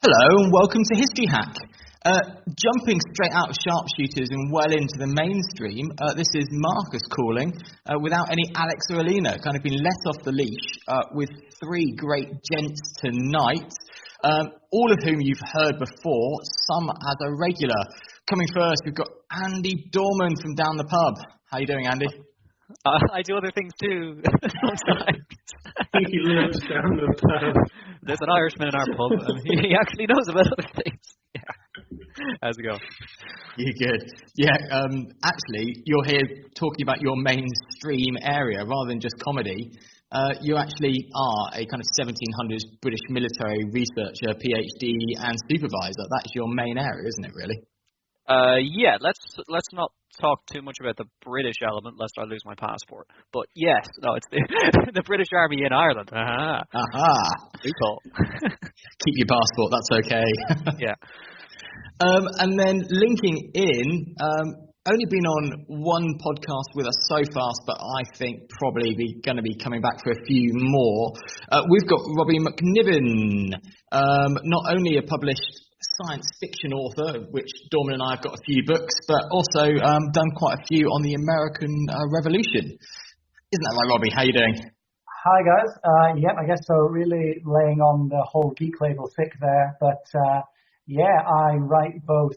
Hello and welcome to History Hack. Jumping straight out of sharpshooters and well into the mainstream, this is Marcus calling without any Alex or Alina, kind of been let off the leash with three great gents tonight, all of whom you've heard before, some as a regular. Coming first, we've got Andy Dorman from down the pub. How you doing, Andy? I do other things too sometimes. He lives down the pub. There's an Irishman in our pub, and he actually knows about other things. Yeah. How's it going? You're good. Yeah, actually, you're here talking about your mainstream area rather than just comedy. You actually are a kind of 1700s British military researcher, PhD, and supervisor. That's your main area, isn't it, really? Yeah, let's not talk too much about the British element lest I lose my passport. But yes, no, it's the British Army in Ireland. Aha. Good call. Keep your passport, that's okay. Yeah. And then linking in, only been on one podcast with us so fast, but I think probably going to be coming back for a few more. We've got Robbie Mcniven, not only a published science fiction author, which Dorman and I have got a few books, but also done quite a few on the American Revolution. Isn't that right, Robbie? How you doing? Hi, guys. Yep, I guess so. Really laying on the whole geek label thick there, but yeah, I write both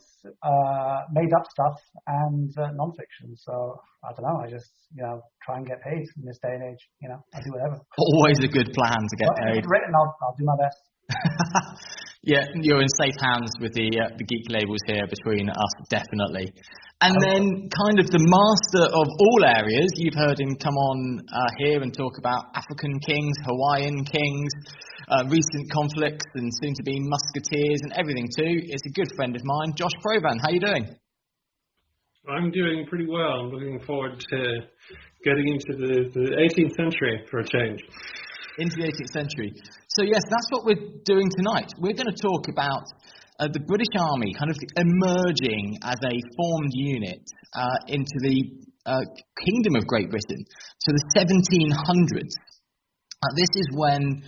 made-up stuff and non-fiction. So I don't know. I just try and get paid in this day and age. I do whatever. Always a good plan to get paid. Written, I'll do my best. Yeah, you're in safe hands with the geek labels here between us, definitely. And then kind of the master of all areas, you've heard him come on here and talk about African kings, Hawaiian kings, recent conflicts and soon-to-be musketeers and everything too. It's a good friend of mine, Josh Provan. How you doing? I'm doing pretty well. I'm looking forward to getting into the 18th century for a change. Into the 18th century. So yes, that's what we're doing tonight. We're going to talk about the British Army kind of emerging as a formed unit into the Kingdom of Great Britain, to the 1700s. This is when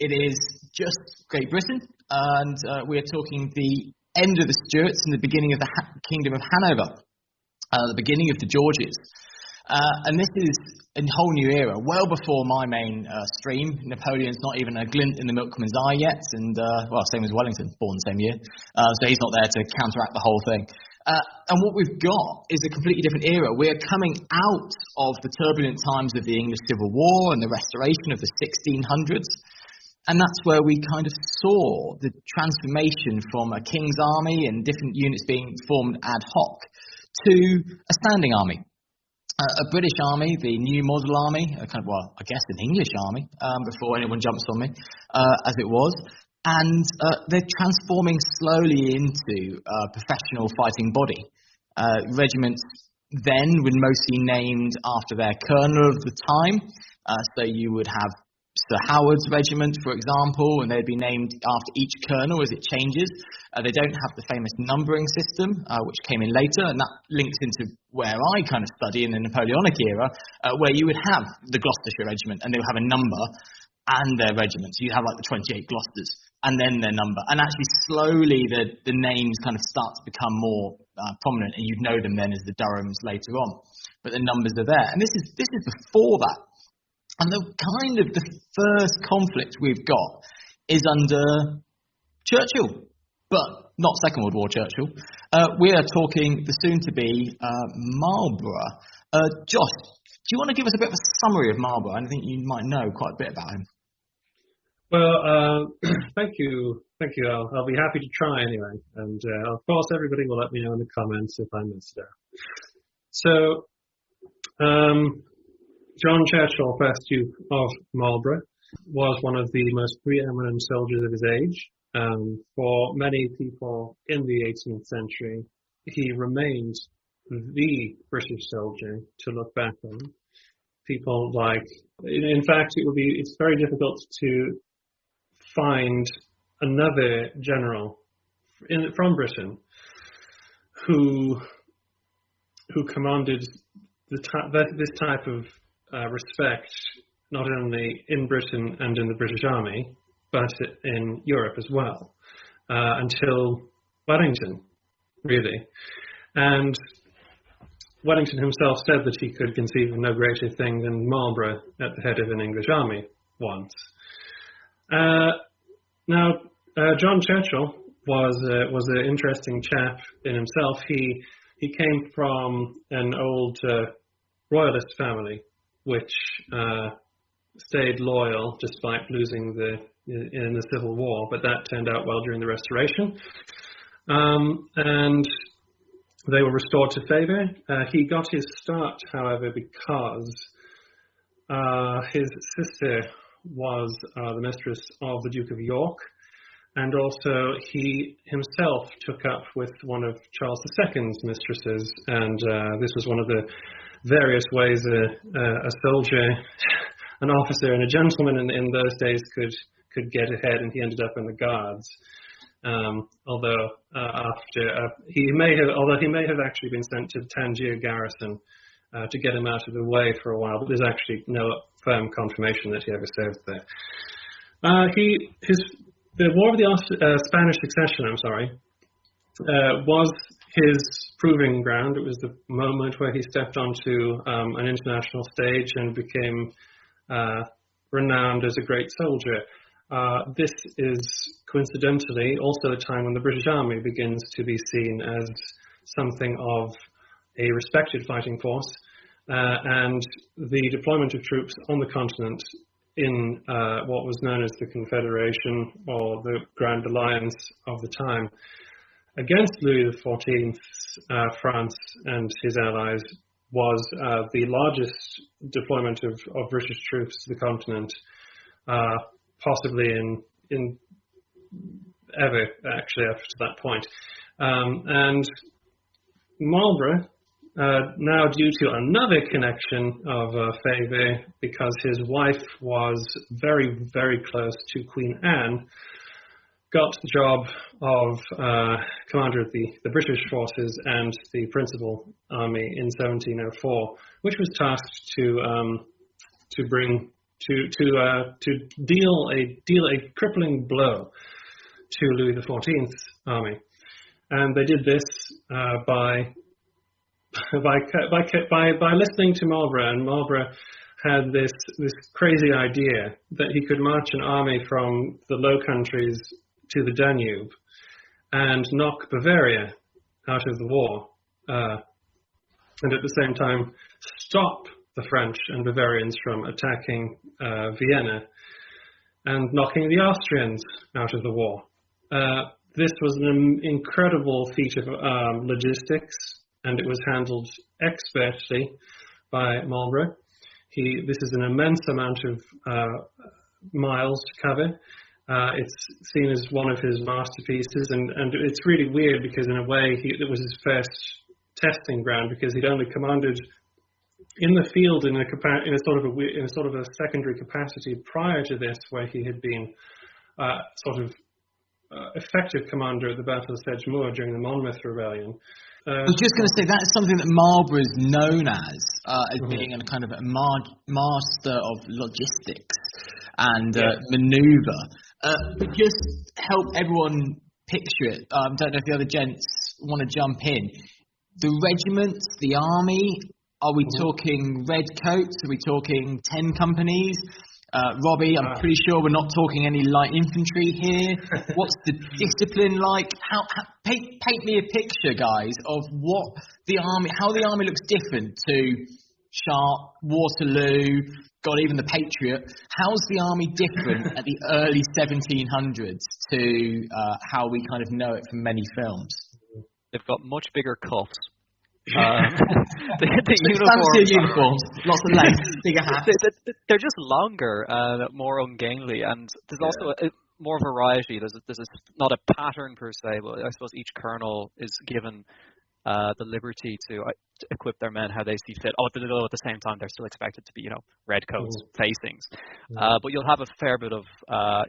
it is just Great Britain, and we're talking the end of the Stuarts and the beginning of the Kingdom of Hanover, the beginning of the Georges. And this is a whole new era, well before my main stream. Napoleon's not even a glint in the milkman's eye yet, and same as Wellington, born the same year, so he's not there to counteract the whole thing. And what we've got is a completely different era. We're coming out of the turbulent times of the English Civil War and the restoration of the 1600s, and that's where we kind of saw the transformation from a king's army and different units being formed ad hoc to a standing army. A British army, the new model army, I guess an English army, before anyone jumps on me, as it was. And they're transforming slowly into a professional fighting body. Regiments then were mostly named after their colonel of the time. So you would have Sir Howard's regiment, for example, and they'd be named after each colonel as it changes. They don't have the famous numbering system, which came in later, and that links into where I kind of study in the Napoleonic era, where you would have the Gloucestershire regiment, and they would have a number and their regiment. So you'd have like the 28 Gloucesters, and then their number. And actually, slowly, the names kind of start to become more prominent, and you'd know them then as the Durhams later on. But the numbers are there. And this is before that. And the first conflict we've got is under Churchill, but not Second World War Churchill. We are talking the soon-to-be Marlborough. Josh, do you want to give us a bit of a summary of Marlborough? I think you might know quite a bit about him. Well, thank you. I'll be happy to try anyway. And of course, everybody will let me know in the comments if I missed it. So, John Churchill, first Duke of Marlborough, was one of the most preeminent soldiers of his age. For many people in the 18th century, he remained the British soldier to look back on. People in fact, it's very difficult to find another general from Britain who commanded this type of respect, not only in Britain and in the British Army, but in Europe as well. until Wellington, really. And Wellington himself said that he could conceive of no greater thing than Marlborough at the head of an English army once. Now, John Churchill was an interesting chap in himself. He came from an old royalist family, which stayed loyal despite losing in the Civil War, but that turned out well during the Restoration. And they were restored to favour. He got his start, however, because his sister was the mistress of the Duke of York, and also he himself took up with one of Charles II's mistresses, and this was one of the various ways a soldier, an officer, and a gentleman in those days could get ahead, and he ended up in the Guards. Although he may have actually been sent to Tangier garrison to get him out of the way for a while, but there's actually no firm confirmation that he ever served there. The War of the Spanish Succession, was his proving ground. It was the moment where he stepped onto an international stage and became renowned as a great soldier. This is coincidentally also the time when the British Army begins to be seen as something of a respected fighting force, and the deployment of troops on the continent in what was known as the Confederation or the Grand Alliance of the time against Louis XIV's France and his allies was the largest deployment of British troops to the continent, possibly in ever, actually, up to that point. And Marlborough, now due to another connection of favour, because his wife was very, very close to Queen Anne, got the job of commander of the British forces and the principal army in 1704, which was tasked to deal a crippling blow to Louis XIV's army, and they did this by listening to Marlborough. And Marlborough had this crazy idea that he could march an army from the Low Countries to the Danube and knock Bavaria out of the war, and at the same time stop the French and Bavarians from attacking Vienna and knocking the Austrians out of the war. This was an incredible feat of logistics, and it was handled expertly by Marlborough. This is an immense amount of miles to cover. It's seen as one of his masterpieces, and it's really weird because in a way it was his first testing ground, because he'd only commanded in the field in a sort of a secondary capacity prior to this, where he had been effective commander at the Battle of Sedgemoor during the Monmouth Rebellion. I was just going to say that's something that Marlborough is known as being a kind of a master of logistics and manoeuvre. But just help everyone picture it. Don't know if the other gents want to jump in. The regiments, the army. Are we talking redcoats? Are we talking 10 companies? Robbie, I'm pretty sure we're not talking any light infantry here. What's the discipline like? Paint me a picture, guys, of how the army looks different to Sharpe, Waterloo, God, even the Patriot. How's the army different at the early 1700s to how we kind of know it from many films? They've got much bigger cuffs. The uniforms, lots of lace, bigger hats. They're just longer, more ungainly, and there's also more variety. There's not a pattern per se, but I suppose each colonel is given the liberty to equip their men how they see fit. At the same time, they're still expected to be, redcoats, facings. But you'll have a fair bit of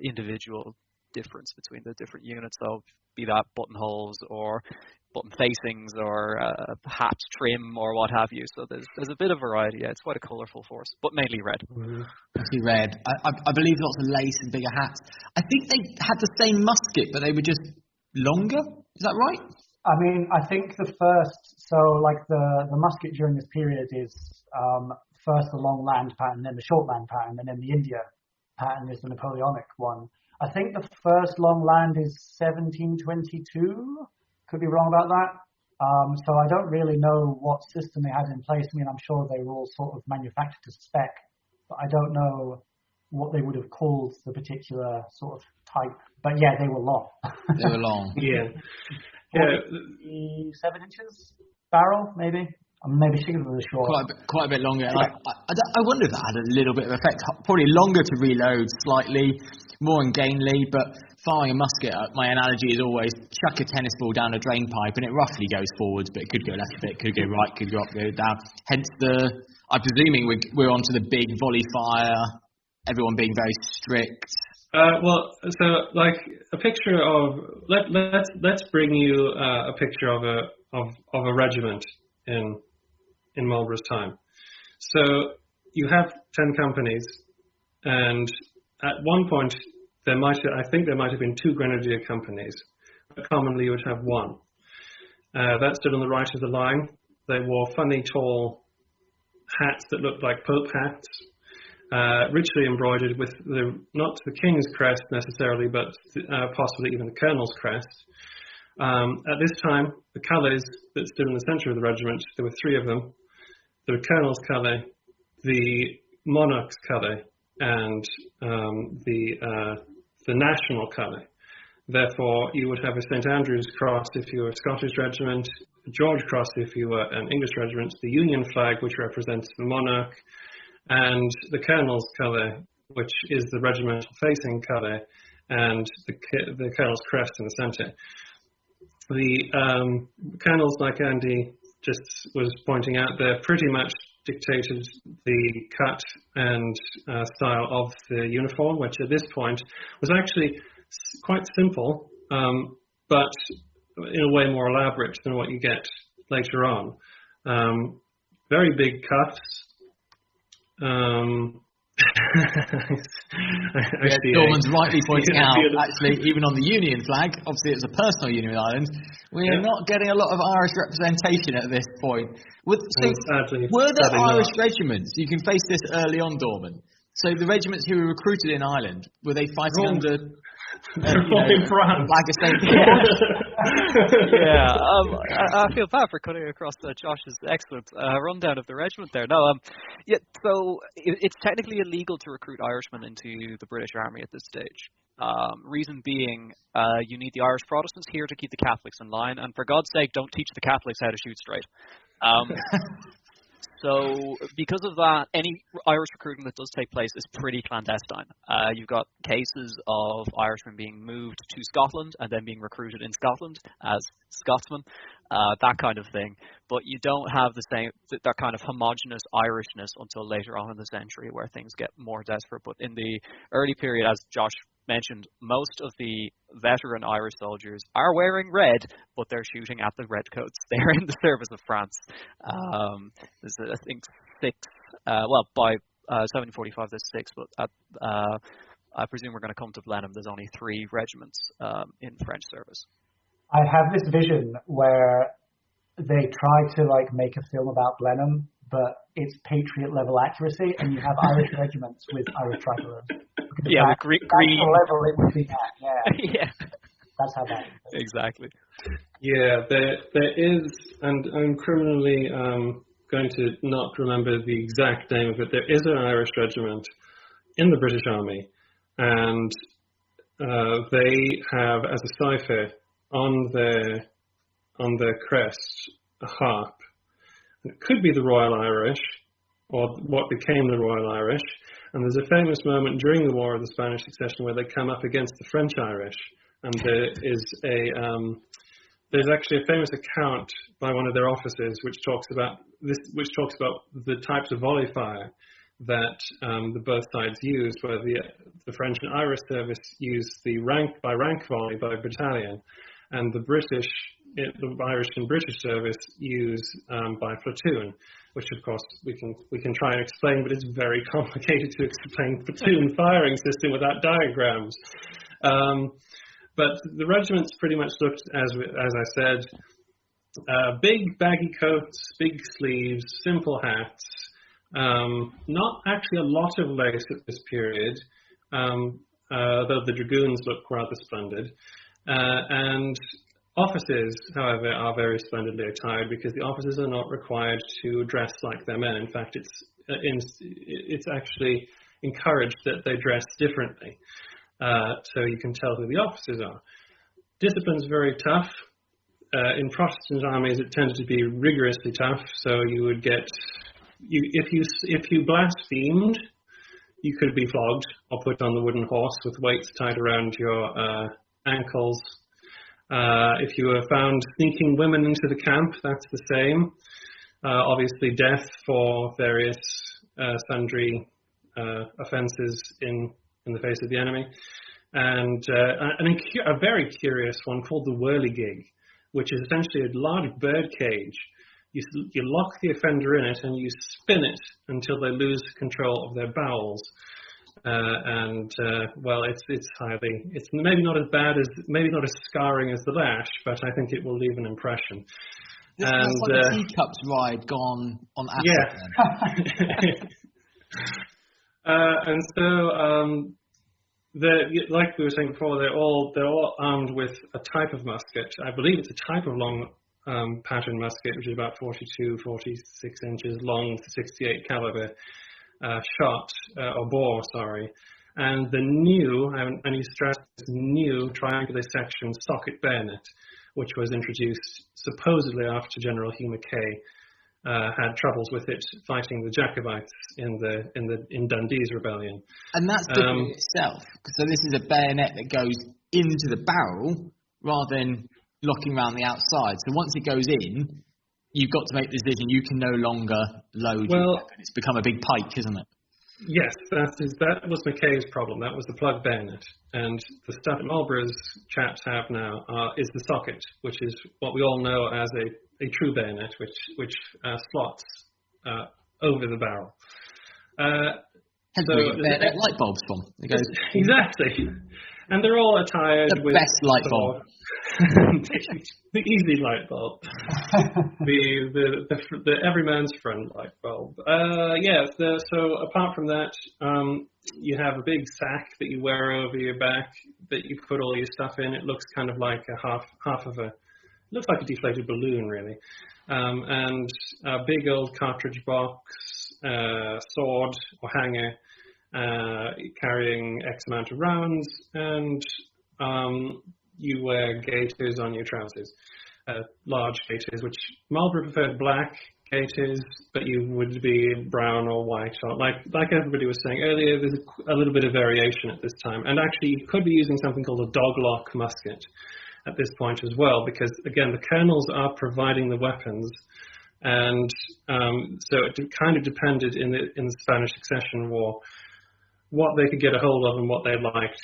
individual difference between the different units. So be that buttonholes or button facings or hat trim or what have you. So there's a bit of variety. Yeah, it's quite a colourful force, but mainly red. Mostly red. I believe lots of lace and bigger hats. I think they had the same musket, but they were just longer. Is that right? I mean, I think the musket during this period is first the long land pattern, then the short land pattern, and then the India pattern is the Napoleonic one. I think the first long land is 1722. Could be wrong about that. So I don't really know what system they had in place. I mean, I'm sure they were all sort of manufactured to spec, but I don't know what they would have called the particular sort of type. But yeah, they were long. They were long. Yeah. 47 inches barrel, maybe. Maybe she was short. Quite a bit longer. And I wonder if that had a little bit of effect. Probably longer to reload, slightly more ungainly, but firing a musket, my analogy is always chuck a tennis ball down a drain pipe and it roughly goes forwards, but it could go left a bit, could go right, could go up, go down. Hence I'm presuming we're onto the big volley fire, everyone being very strict. So like a picture of let's bring you a picture of a regiment in Marlborough's time. So you have 10 companies, and at one point there might have been 2 grenadier companies, but commonly you would have one. That stood on the right of the line. They wore funny tall hats that looked like Pope hats. Richly embroidered with not the King's crest necessarily, but possibly even the Colonel's crest. At this time, the colours that stood in the centre of the regiment, there were 3 of them: the Colonel's colour, the Monarch's colour, and the national colour. Therefore, you would have a St Andrew's cross if you were a Scottish regiment, a George cross if you were an English regiment, the Union flag, which represents the monarch, and the Colonel's colour, which is the regimental facing colour, and the Colonel's crest in the centre. The Colonels, like Andy just was pointing out there, pretty much dictated the cut and style of the uniform, which at this point was actually quite simple, but in a way more elaborate than what you get later on. Very big cuffs. Dorman's rightly pointing out, actually, even on the Union flag, obviously it's a personal Union with Ireland, we are not getting a lot of Irish representation at this point. Were there Irish regiments? You can face this early on, Dorman. So the regiments who were recruited in Ireland, were they fighting under in France? Like a St. Yeah, I feel bad for cutting across Josh's excellent rundown of the regiment there. No, so it's technically illegal to recruit Irishmen into the British Army at this stage. Reason being, you need the Irish Protestants here to keep the Catholics in line, and for God's sake, don't teach the Catholics how to shoot straight. So because of that, any Irish recruiting that does take place is pretty clandestine. You've got cases of Irishmen being moved to Scotland and then being recruited in Scotland as Scotsmen, that kind of thing. But you don't have that kind of homogenous Irishness until later on in the century, where things get more desperate. But in the early period, as Josh mentioned, most of the veteran Irish soldiers are wearing red, but they're shooting at the redcoats. They're in the service of France. There's, I think, 6. By 1745 there's 6, but I presume we're going to come to Blenheim. There's only 3 regiments in French service. I have this vision where they try to make a film about Blenheim, but it's Patriot level accuracy, and you have Irish regiments with Irish tricolors. Yeah, with green. That's the level it would be at. Yeah. Yeah. That's how that is. Exactly. Yeah, there is, and I'm criminally going to not remember the exact name of it. There is an Irish regiment in the British Army, and they have as a cipher on their crest a harp. It could be the Royal Irish, or what became the Royal Irish. And there's a famous moment during the War of the Spanish Succession where they come up against the French Irish, and there's actually a famous account by one of their officers which talks about the types of volley fire that the both sides used, where the French and Irish service used the rank by rank volley by battalion, and the Irish and British service use by platoon, which of course we can try and explain, but it's very complicated to explain platoon firing system without diagrams. But the regiments pretty much looked, as I said, big baggy coats, big sleeves, simple hats. Not actually a lot of lace at this period, though the dragoons look rather splendid. And officers, however, are very splendidly attired because the officers are not required to dress like their men. In fact, it's actually encouraged that they dress differently, so you can tell who the officers are. Discipline's very tough. In Protestant armies, it tended to be rigorously tough. So you would get, if you blasphemed, you could be flogged or put on the wooden horse with weights tied around your ankles. If you were found sneaking women into the camp, that's the same. Obviously, death for various sundry offences in the face of the enemy. And a very curious one called the Whirly Gig, which is essentially a large bird cage. You lock the offender in it and you spin it until they lose control of their bowels. Well, it's maybe not as scarring as the lash, but I think it will leave an impression. This is like a teacups ride gone on acid. Yeah. And so, like we were saying before, they're all armed with a type of musket. I believe it's a type of long pattern musket, which is about 42, 46 inches long, 68 caliber shot or bore. Sorry, and the new, and you stress this new triangular section socket bayonet, which was introduced supposedly after General Hugh Mackay had troubles with it fighting the Jacobites in Dundee's rebellion. And that's different in itself. So this is a bayonet that goes into the barrel rather than locking around the outside. So once it goes in, you've got to make the decision. You can no longer load your weapon. It's become a big pike, isn't it? Yes, that was Mackay's problem. That was the plug bayonet. And the stuff Marlborough's chaps have now is the socket, which is what we all know as a true bayonet, which slots over the barrel. Hence where you get light bulbs from. It goes exactly. And they're all attired with the best light bulb. The easy light bulb. the every man's friend light bulb. So apart from that, you have a big sack that you wear over your back that you put all your stuff in. It looks kind of like a half of a, looks like a deflated balloon really. And a big old cartridge box, sword or hanger, carrying X amount of rounds, and you wear gaiters on your trousers, large gaiters, which Marlborough preferred black gaiters, but you would be brown or white. Or like everybody was saying earlier, there's a little bit of variation at this time. And actually, you could be using something called a doglock musket at this point as well, because, again, the colonels are providing the weapons. And so it kind of depended in the Spanish Succession War what they could get a hold of and what they liked.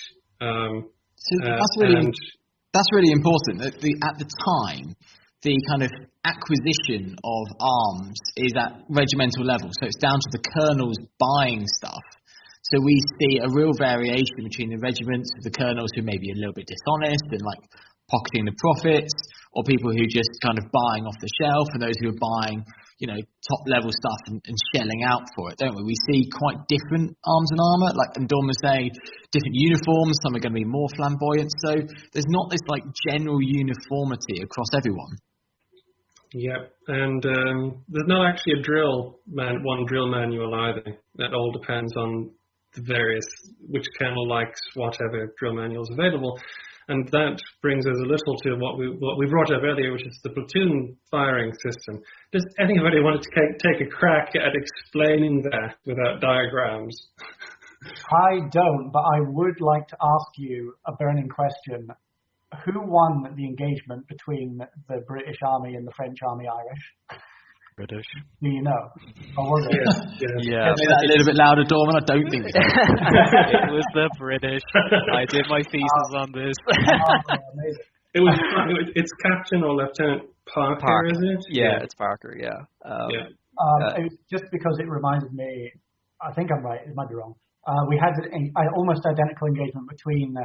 That's really important. At the time, the kind of acquisition of arms is at regimental level, so it's down to the colonels buying stuff. So we see a real variation between the regiments, the colonels who may be a little bit dishonest and like pocketing the profits, or people who just kind of buying off the shelf, and those who are buying, top level stuff and shelling out for it, don't we? We see quite different arms and armour, and Dorman was saying, different uniforms, some are going to be more flamboyant, so there's not this general uniformity across everyone. Yeah, and there's not actually one drill manual either. That all depends on which colonel likes whatever drill manual is available. And that brings us a little to what we brought up earlier, which is the platoon firing system. Does anybody want to take a crack at explaining that without diagrams? I don't, but I would like to ask you a burning question. Who won the engagement between the British Army and the French Army Irish? British. Do you know? Or was it? Yeah. Say that a little bit louder, Dorman. I don't think so. It was the British. I did my thesis on this. It's Captain or Lieutenant Parker, is it? Yeah, it's Parker, yeah. It was just because it reminded me, I think I'm right, it might be wrong. We had an almost identical engagement between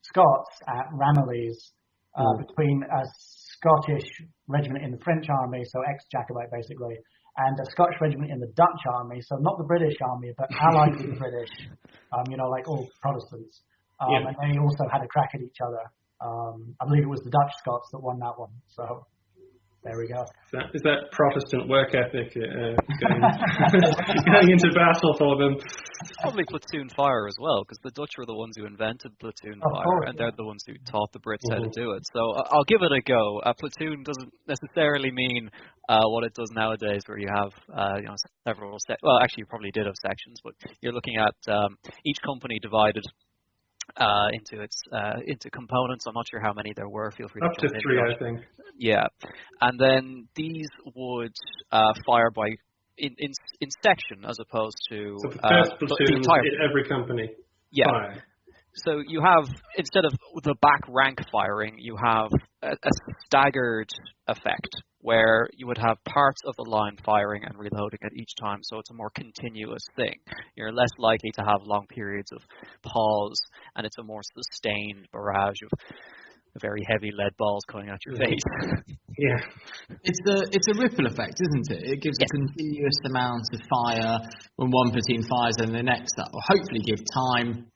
Scots at Ramillies between a Scottish regiment in the French army, so ex-Jacobite basically, and a Scottish regiment in the Dutch army, so not the British army, but allied with the British, like all Protestants. And they also had a crack at each other. I believe it was the Dutch Scots that won that one. So there we go. Is that Protestant work ethic going into battle for them? Probably platoon fire as well, because the Dutch were the ones who invented platoon fire, course, and they're the ones who taught the Brits how to do it. So I'll give it a go. A platoon doesn't necessarily mean what it does nowadays, where you have several. Well, actually, you probably did have sections, but you're looking at each company divided into components. I'm not sure how many there were. Feel free to up to 3, I think. Yeah, and then these would fire by in section as opposed to so the first platoon in every company. Yeah. Fire. So you have, instead of the back rank firing, you have a staggered effect where you would have parts of the line firing and reloading at each time, so it's a more continuous thing. You're less likely to have long periods of pause, and it's a more sustained barrage of very heavy lead balls coming at your face. Yeah. It's a ripple effect, isn't it? It gives a continuous amount of fire when one platoon fires, and the next that will hopefully give time,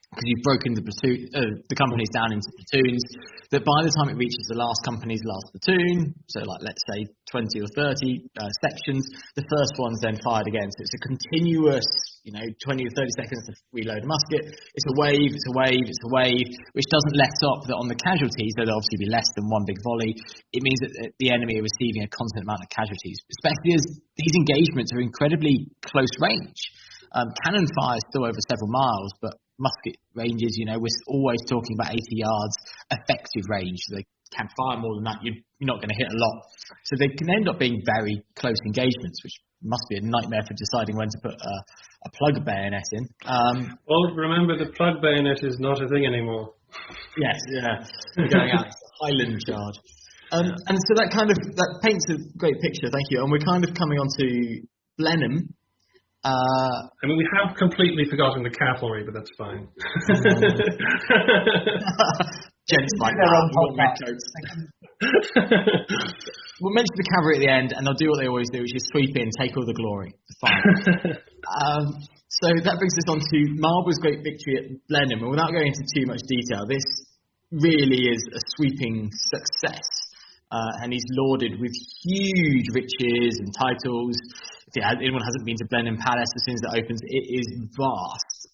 because you've broken the companies down into platoons, that by the time it reaches the last company's last platoon, so like let's say 20 or 30 sections, the first one's then fired again. So it's a continuous, 20 or 30 seconds to reload a musket. It's a wave, it's a wave, it's a wave, which doesn't let up that on the casualties, there'll obviously be less than one big volley. It means that the enemy are receiving a constant amount of casualties, especially as these engagements are incredibly close range. Cannon fire is still over several miles, but musket ranges, we're always talking about 80 yards effective range. They can fire more than that. You're not going to hit a lot. So they can end up being very close engagements, which must be a nightmare for deciding when to put a plug bayonet in. Well, remember, the plug bayonet is not a thing anymore. Yes, yeah. We're going out. It's a Highland charge. And so that paints a great picture, thank you. And we're kind of coming on to Blenheim. We have completely forgotten the cavalry, but that's fine. Gents like red coats. We'll mention the cavalry at the end, and they'll do what they always do, which is sweep in, take all the glory. Fine. So that brings us on to Marlborough's great victory at Blenheim. And without going into too much detail, this really is a sweeping success. And he's lauded with huge riches and titles. If anyone hasn't been to Blenheim Palace, as soon as it opens, it is vast.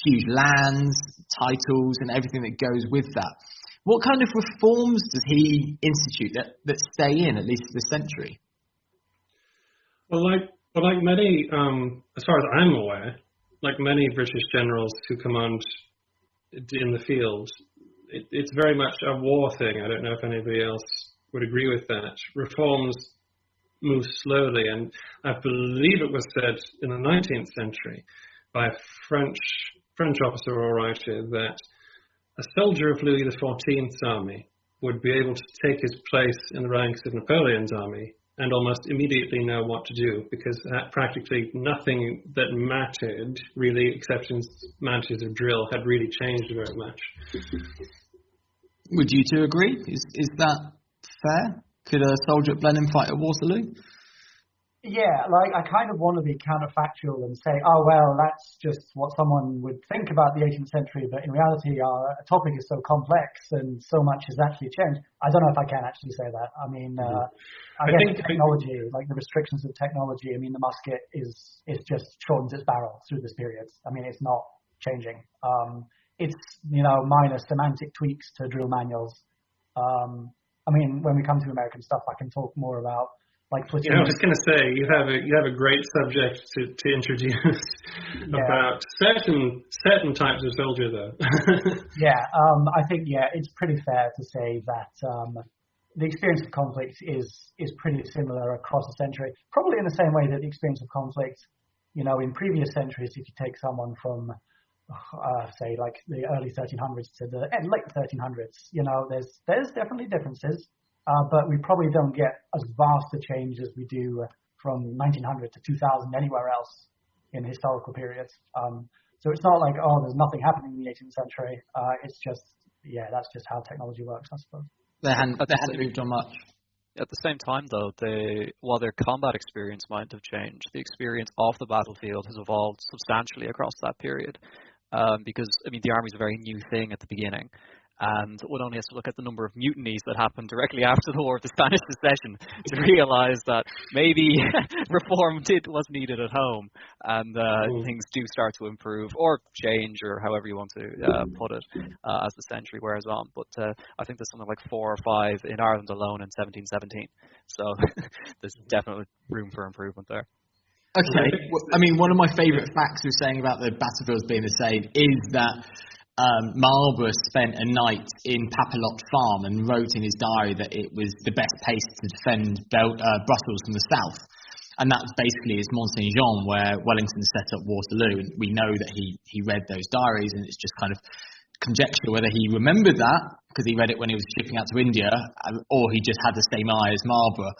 Huge lands, titles, and everything that goes with that. What kind of reforms does he institute that stay in, at least for this century? Well, like many, as far as I'm aware, like many British generals who command in the field, it's very much a war thing. I don't know if anybody else would agree with that. Reforms move slowly, and I believe it was said in the 19th century by a French officer or writer that a soldier of Louis XIV's army would be able to take his place in the ranks of Napoleon's army and almost immediately know what to do, because practically nothing that mattered, really, except in matters of drill, had really changed very much. Would you two agree? Is that fair? Could a soldier at Blenheim fight at Waterloo? Yeah, I kind of want to be counterfactual and say, oh, well, that's just what someone would think about the 18th century, but in reality, our topic is so complex and so much has actually changed. I don't know if I can actually say that. I guess technology, like the restrictions of technology, the musket is just shortens its barrel through this period. It's not changing. It's, minor semantic tweaks to drill manuals. When we come to American stuff, I can talk more about platoon. I was going to say, you have a great subject to introduce about certain types of soldier, though. I think it's pretty fair to say that the experience of conflict is pretty similar across a century, probably in the same way that the experience of conflict, in previous centuries, if you take someone from say the early 1300s to the late 1300s, there's definitely differences. But we probably don't get as vast a change as we do from 1900 to 2000 anywhere else in historical periods. So it's not like, oh, there's nothing happening in the 18th century. It's just, that's just how technology works, I suppose. They hadn't moved on much. At the same time, though, while their combat experience might have changed, the experience off the battlefield has evolved substantially across that period. Because, the army's a very new thing at the beginning. And one only has to look at the number of mutinies that happened directly after the War of the Spanish Secession to realize that maybe reform was needed at home, and things do start to improve or change, or however you want to put it, as the century wears on. But I think there's something like 4 or 5 in Ireland alone in 1717. So there's definitely room for improvement there. Okay. One of my favourite facts we're saying about the battlefields being the same is that Marlborough spent a night in Papelotte Farm and wrote in his diary that it was the best place to defend Brussels from the south. And that's basically it's Mont Saint-Jean where Wellington set up Waterloo. And we know that he read those diaries, and it's just kind of conjecture whether he remembered that because he read it when he was shipping out to India, or he just had the same eye as Marlborough.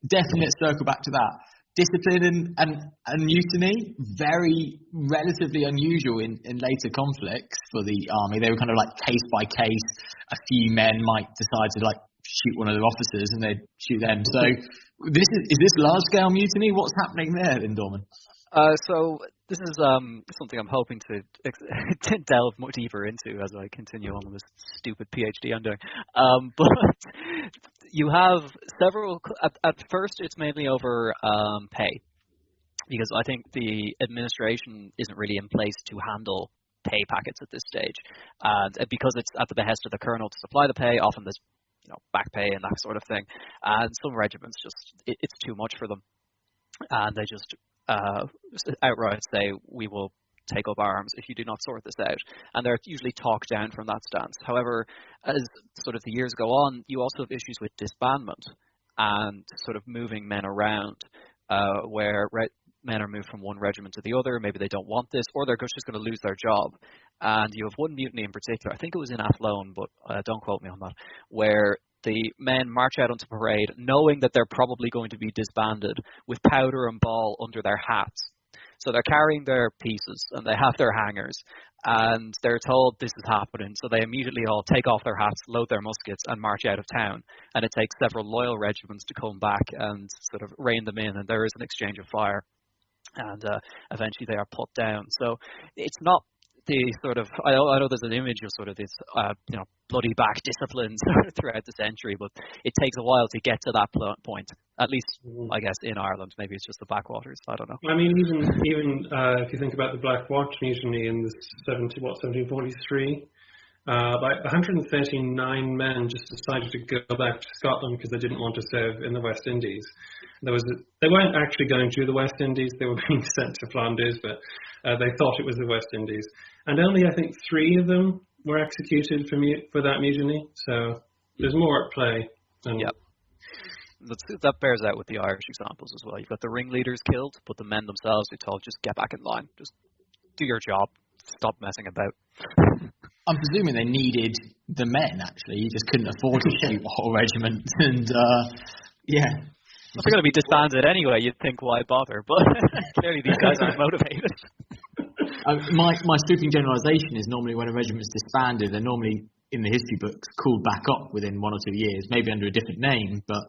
Definite circle back to that. Discipline and mutiny, very relatively unusual in later conflicts for the army. They were kind of like case by case. A few men might decide to shoot one of their officers and they'd shoot them. So is this large scale mutiny? What's happening there then, Dorman? So this is something I'm hoping to delve much deeper into as I continue on with this stupid PhD I'm doing. But you have several. At first, it's mainly over pay, because I think the administration isn't really in place to handle pay packets at this stage, and because it's at the behest of the colonel to supply the pay. Often there's back pay and that sort of thing, and some regiments it's too much for them, and they just outright say, we will take up arms if you do not sort this out. And they're usually talked down from that stance. However, as sort of the years go on, you also have issues with disbandment and sort of moving men around, where men are moved from one regiment to the other. Maybe they don't want this, or they're just going to lose their job. And you have one mutiny in particular, I think it was in Athlone, but don't quote me on that, where the men march out onto parade knowing that they're probably going to be disbanded with powder and ball under their hats. So they're carrying their pieces and they have their hangers, and they're told this is happening. So they immediately all take off their hats, load their muskets and march out of town. And it takes several loyal regiments to come back and sort of rein them in, and there is an exchange of fire. And eventually they are put down. So it's not the sort of, I know there's an image of sort of this, bloody back disciplines throughout the century, but it takes a while to get to that point. At least, I guess, in Ireland. Maybe it's just the backwaters. I don't know. Even if you think about the Black Watch mutiny in the 1743, like 139 men just decided to go back to Scotland because they didn't want to serve in the West Indies. They weren't actually going to the West Indies. They were being sent to Flanders, but they thought it was the West Indies. And only, I think, 3 of them were executed for that mutiny. So there's more at play. Yep. That bears out with the Irish examples as well. You've got the ringleaders killed, but the men themselves are told, just get back in line. Just do your job. Stop messing about. I'm presuming they needed the men, actually. You just couldn't afford to shoot a whole regiment. And, If they're going to be disbanded anyway, you'd think, why bother? But clearly these guys aren't motivated. My sweeping generalisation is normally when a regiment's disbanded, they're normally, in the history books, called back up within 1 or 2 years, maybe under a different name, but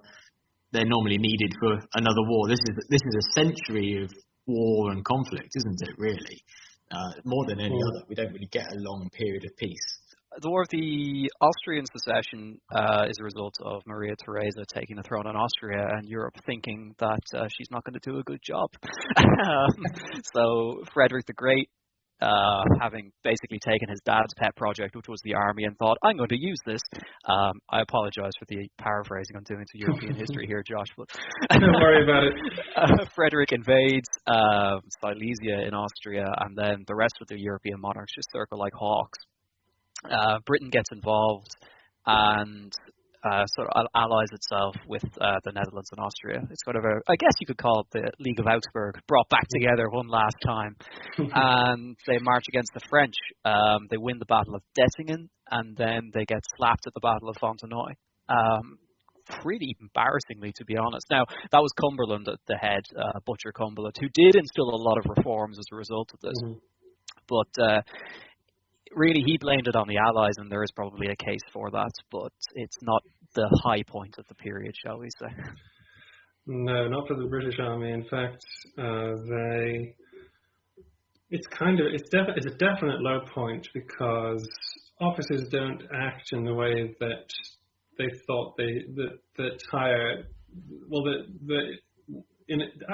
they're normally needed for another war. This is a century of war and conflict, isn't it, really? More than any other. We don't really get a long period of peace. The War of the Austrian Secession is a result of Maria Theresa taking the throne in Austria and Europe thinking that she's not going to do a good job. So Frederick the Great, having basically taken his dad's pet project, which was the army, and thought, I'm going to use this. I apologize for the paraphrasing I'm doing to European history here, Josh. But don't worry about it. Frederick invades Silesia in Austria, and then the rest of the European monarchs just circle like hawks. Britain gets involved and sort of allies itself with the Netherlands and Austria. It's sort of I guess you could call it the League of Augsburg, brought back together one last time. And they march against the French. They win the Battle of Dettingen, and then they get slapped at the Battle of Fontenoy. pretty embarrassingly, to be honest. Now, that was Cumberland at the head, Butcher Cumberland, who did instill a lot of reforms as a result of this. Mm-hmm. But really, he blamed it on the Allies, and there is probably a case for that, but it's not the high point of the period, shall we say. No, not for the British Army. In fact, it's a definite low point, because officers don't act in the way that they thought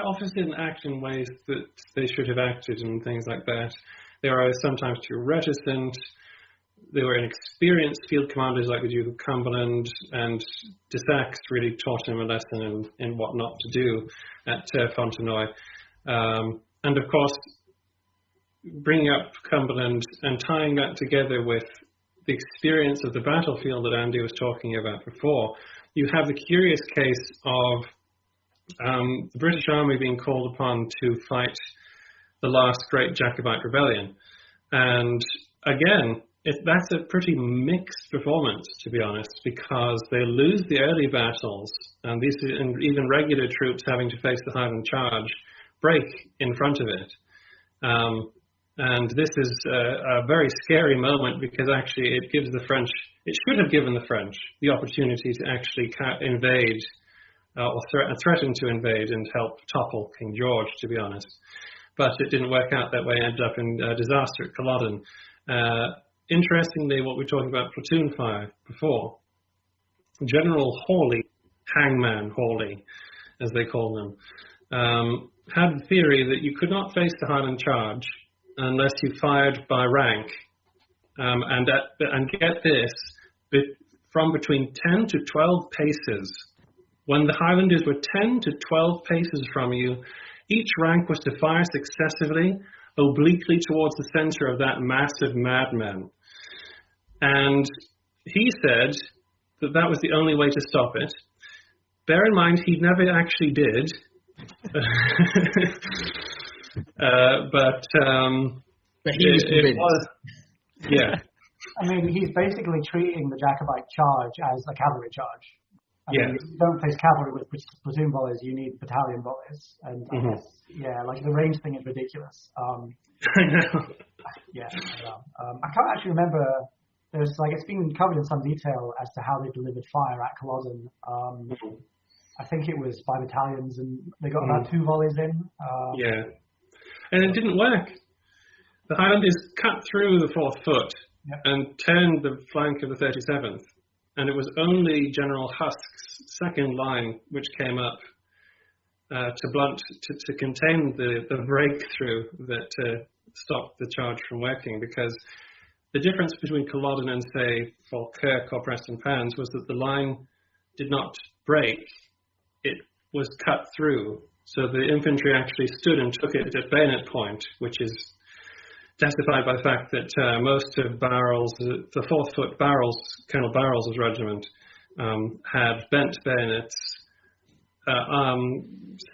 officers didn't act in ways that they should have acted and things like that. They were sometimes too reticent. They were inexperienced field commanders like the Duke of Cumberland, and de Saxe really taught him a lesson in what not to do at Fontenoy. And of course, bringing up Cumberland and tying that together with the experience of the battlefield that Andy was talking about before, you have the curious case of the British Army being called upon to fight the last great Jacobite rebellion. And again, that's a pretty mixed performance, to be honest, because they lose the early battles, and even regular troops having to face the Highland charge break in front of it. And this is a very scary moment, because actually it should have given the French the opportunity to actually invade or threaten to invade and help topple King George, to be honest. But it didn't work out that way. It ended up in disaster at Culloden. Interestingly, what we were talking about platoon fire before, General Hawley, Hangman Hawley, as they call them, had the theory that you could not face the Highland charge unless you fired by rank. And get this, from between 10 to 12 paces. When the Highlanders were 10 to 12 paces from you, each rank was to fire successively, obliquely towards the center of that mass of madmen. And he said that was the only way to stop it. Bear in mind, he never actually did. But he was convinced. Yeah. I mean, he's basically treating the Jacobite charge as a cavalry charge. I mean, you don't face cavalry with platoon volleys, you need battalion volleys. And the range thing is ridiculous. I know. Yeah, I know. I can't actually remember. It's been covered in some detail as to how they delivered fire at Culloden. I think it was by battalions, and they got about 2 volleys in. And it didn't work. The Highlanders cut through the 4th foot and turned the flank of the 37th. And it was only General Husk's second line which came up to contain the breakthrough that stopped the charge from working, because the difference between Culloden and, say, Falkirk or Prestonpans was that the line did not break. It was cut through. So the infantry actually stood and took it at bayonet point, which is testified by the fact that most of Barrels, the 4th foot Barrels, Colonel Barrels' regiment, had bent bayonets,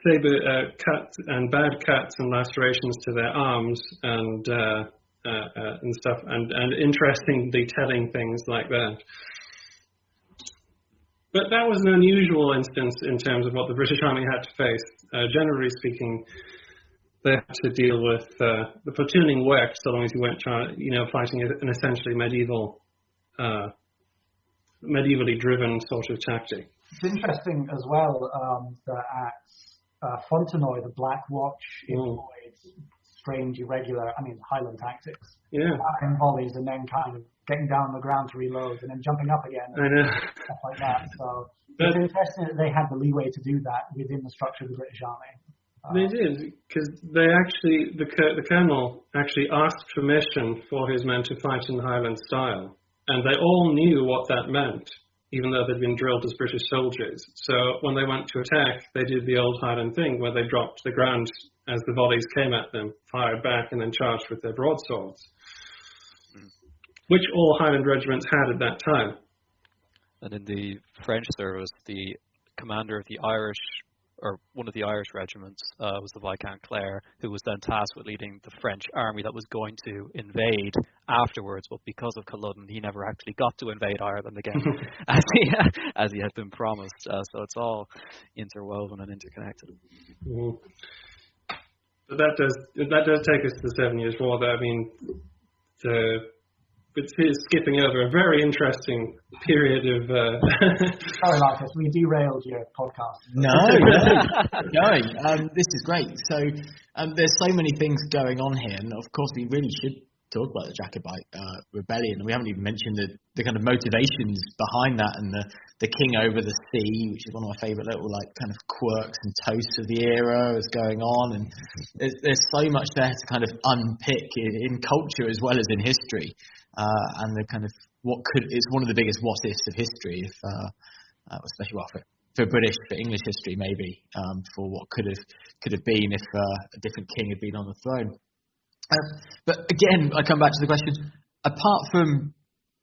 saber cuts and bad cuts and lacerations to their arms and stuff, and interestingly telling things like that. But that was an unusual instance in terms of what the British Army had to face. Generally speaking, they had to deal with the platooning worked so long as you weren't fighting an essentially medievally driven sort of tactic. It's interesting as well that at Fontenoy, the Black Watch employed strange, irregular, Highland tactics. Firing volleys and then kind of getting down on the ground to reload and then jumping up again and stuff like that. So it's interesting that they had the leeway to do that within the structure of the British Army. They did, because the colonel actually asked permission for his men to fight in the Highland style, and they all knew what that meant, even though they'd been drilled as British soldiers. So when they went to attack, they did the old Highland thing where they dropped to the ground as the volleys came at them, fired back, and then charged with their broadswords, which all Highland regiments had at that time. And in the French service, the commander of the Irish or one of the Irish regiments was the Viscount Clare, who was then tasked with leading the French army that was going to invade afterwards, but because of Culloden, he never actually got to invade Ireland again, as he had been promised. So it's all interwoven and interconnected. Mm-hmm. But that does take us to the 7 Years' War. Though, I mean, it's skipping over a very interesting period of. Sorry, Marcus, we derailed your podcast. No. This is great. So there's so many things going on here, and of course we really should talk about the Jacobite rebellion. We haven't even mentioned the kind of motivations behind that, and the king over the sea, which is one of my favourite little like kind of quirks and toasts of the era is going on, and there's so much there to kind of unpick in culture as well as in history, and the kind of it's one of the biggest what ifs of history, if especially for British, for English history maybe, for what could have been if a different king had been on the throne. But again, I come back to the question, apart from,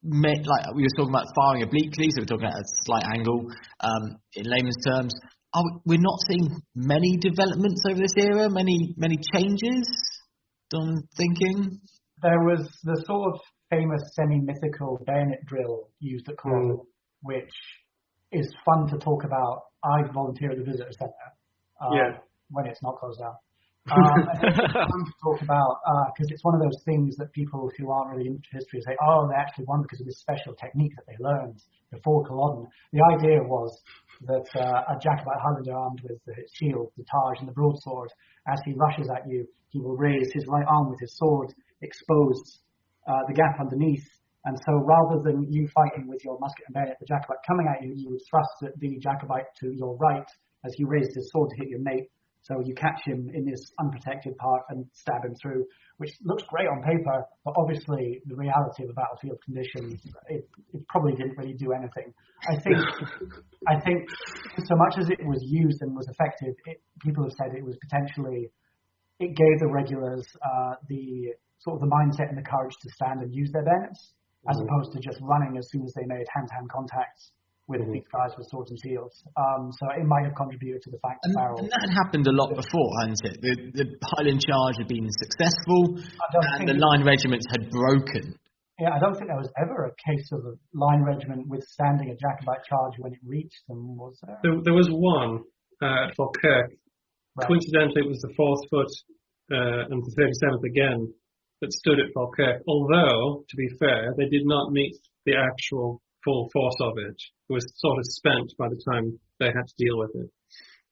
like we were talking about firing obliquely, so we're talking at a slight angle, in layman's terms, we're not seeing many developments over this era, many changes, I'm thinking? There was the sort of famous semi-mythical bayonet drill used at Culloden, which is fun to talk about. I volunteer at the Visitor Centre when it's not closed down. It's fun to talk about because it's one of those things that people who aren't really into history say, oh, they actually won because of this special technique that they learned before Culloden. The idea was that a Jacobite Highlander armed with his shield, the Taj and the broadsword, as he rushes at you, he will raise his right arm with his sword, expose the gap underneath. And so rather than you fighting with your musket and bayonet, the Jacobite coming at you, you would thrust the Jacobite to your right as he raised his sword to hit your mate. So you catch him in this unprotected part and stab him through, which looks great on paper, but obviously the reality of the battlefield conditions, it probably didn't really do anything. I think so much as it was used and was effective, people have said it gave the regulars the sort of the mindset and the courage to stand and use their bayonets, as opposed to just running as soon as they made hand-to-hand contacts with these guys with swords and shields. So it might have contributed to the fact that And that had happened a lot before, hadn't it? The Highland Charge had been successful, and the line regiments had broken. Yeah, I don't think there was ever a case of a line regiment withstanding a Jacobite charge when it reached them, was there? There was one at Falkirk. Right. Coincidentally, it was the 4th Foot and the 37th again that stood at Falkirk, although, to be fair, they did not meet the actual full force of it. It was sort of spent by the time they had to deal with it.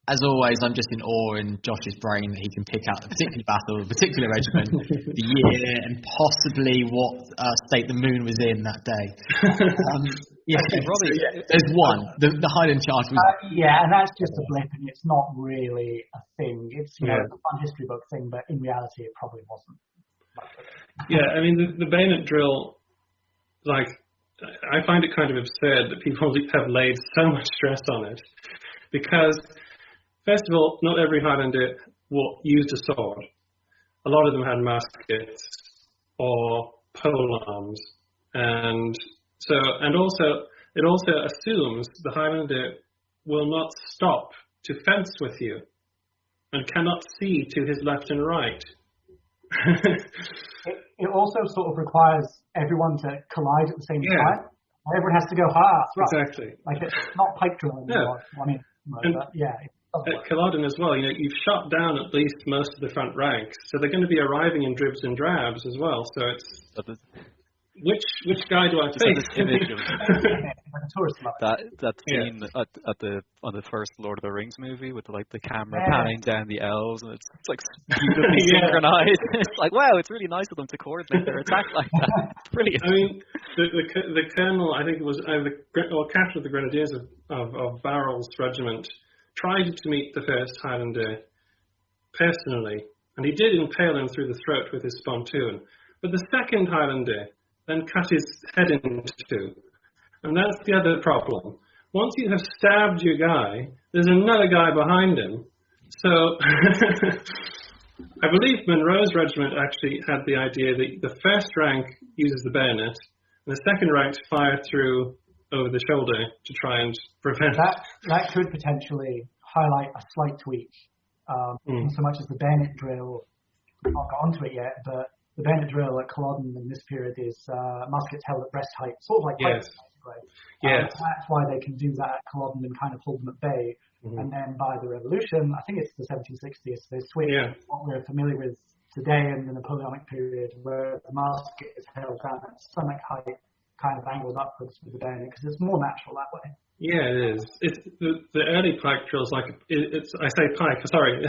As always, I'm just in awe in Josh's brain that he can pick out a particular battle, a particular regiment, the year, and possibly what state the moon was in that day. Robbie, there's one. The Highland Charge was... and that's just a blip, and it's not really a thing. It's a fun history book thing, but in reality, it probably wasn't. Yeah, I mean, the bayonet drill, like, I find it kind of absurd that people have laid so much stress on it, because, first of all, not every Highlander used a sword. A lot of them had muskets or polearms, and also it also assumes the Highlander will not stop to fence with you and cannot see to his left and right. It also sort of requires everyone to collide at the same time. Everyone has to go, right. Exactly. Like, it's not pipe drill anymore. I mean, at Culloden as well, you've shot down at least most of the front ranks, so they're going to be arriving in dribs and drabs as well. So it's which guy do I pick? Image of that scene on the first Lord of the Rings movie with the camera panning down the elves, and it's like beautifully synchronized. It's like, wow, it's really nice of them to coordinate their attack like that. It's brilliant. I mean, the colonel, I think it was captain of the Grenadiers of Barrel's regiment, tried to meet the first Highlander personally, and he did impale him through the throat with his spontoon. But the second Highlander then cut his head in two. And that's the other problem. Once you have stabbed your guy, there's another guy behind him. So I believe Monroe's regiment actually had the idea that the first rank uses the bayonet, and the second rank fire through over the shoulder to try and prevent that could potentially highlight a slight tweak. Not so much as the bayonet drill. I've not got onto it yet, but the bayonet drill at Culloden in this period is muskets held at breast height, sort of like pikes. Right? That's why they can do that at Culloden and kind of hold them at bay. And then by the Revolution, I think it's the 1760s, they switch what we're familiar with today in the Napoleonic period, where the musket is held down at stomach height, kind of angled upwards with the bayonet, because it's more natural that way. Yeah, it is. It's the early pike drill is like I say pike, sorry,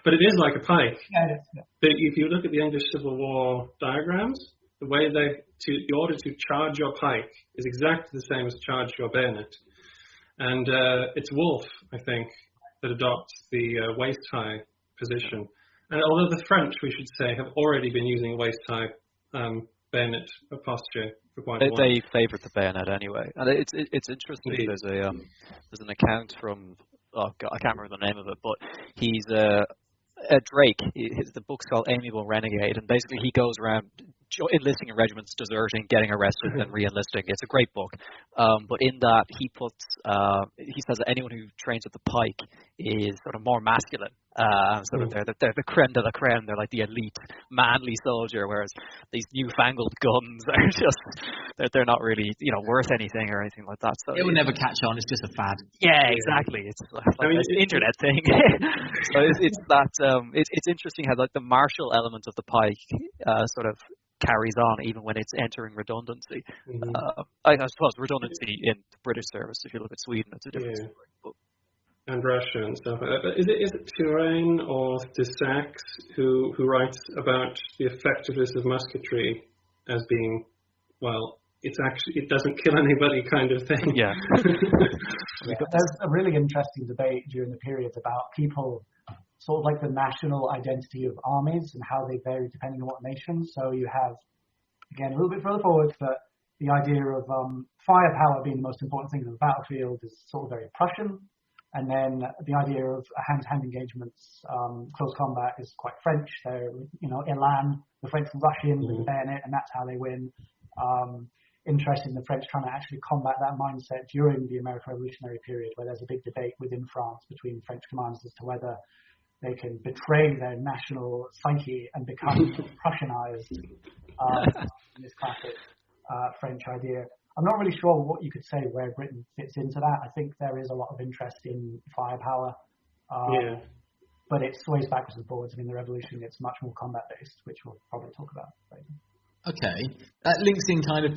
but it is like a pike. Yeah, it is. Yeah. But if you look at the English Civil War diagrams, the way the order to charge your pike is exactly the same as charge your bayonet, and it's Wolfe, I think, that adopts the waist high position. And although the French, we should say, have already been using waist high bayonet posture. They favoured the bayonet anyway, and it's interesting. Indeed. There's an account from I can't remember the name of it, but he's Drake. The book's called Amiable Renegade, and basically he goes around enlisting in regiments, deserting, getting arrested, and re-enlisting. It's a great book, but in that he says that anyone who trains at the pike is sort of more masculine. Sort of they're the creme de la creme. They're like the elite, manly soldier, whereas these newfangled guns are just they're not really worth anything or anything like that. So it will never catch on. It's just a fad. Yeah, exactly. It's like this internet thing. So it's that. It's interesting how like the martial element of the pike sort of carries on even when it's entering redundancy. I suppose redundancy in the British service. If you look at Sweden, it's a different story. But, and Russia and stuff. Is it Turenne or de Sax who writes about the effectiveness of musketry as being, well, it doesn't kill anybody kind of thing? Yeah. There's a really interesting debate during the period about people, sort of like the national identity of armies and how they vary depending on what nation. So you have, again, a little bit further forward, but the idea of firepower being the most important thing in the battlefield is sort of very Prussian. And then the idea of hand-to-hand engagements, close combat is quite French. So, Elan, the French rush in with the bayonet, and that's how they win. Interesting, the French trying to actually combat that mindset during the American Revolutionary period, where there's a big debate within France between French commanders as to whether they can betray their national psyche and become Prussianized. In this classic French idea. I'm not really sure what you could say where Britain fits into that. I think there is a lot of interest in firepower, but it sways backwards and forwards. I mean, the revolution gets much more combat-based, which we'll probably talk about later. Okay, that links in kind of,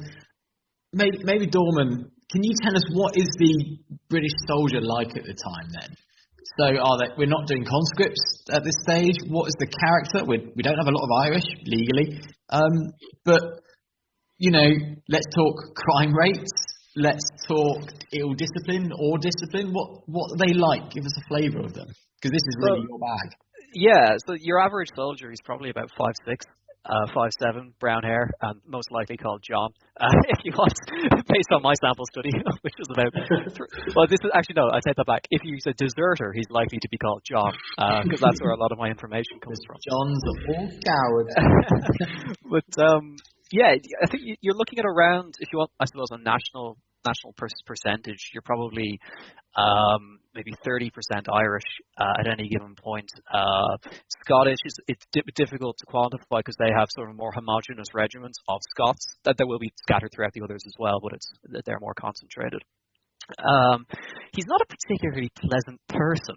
maybe Dorman, can you tell us what is the British soldier like at the time then? So we're not doing conscripts at this stage. What is the character? We don't have a lot of Irish legally, but let's talk crime rates. Let's talk ill discipline or discipline. What are they like? Give us a flavour of them, because this is really your bag. Yeah. So your average soldier is probably about 5'6". 5'7", brown hair, and most likely called John, if you want, based on my sample study, which was about. Well, this is actually no. I take that back. If he's a deserter, he's likely to be called John, because that's where a lot of my information comes from. John's a full coward. But yeah, I think you're looking at around, if you want, I suppose, a national percentage, you're probably maybe 30% Irish at any given point. Scottish it's difficult to quantify because they have sort of more homogenous regiments of Scots that will be scattered throughout the others as well, but they're more concentrated. He's not a particularly pleasant person.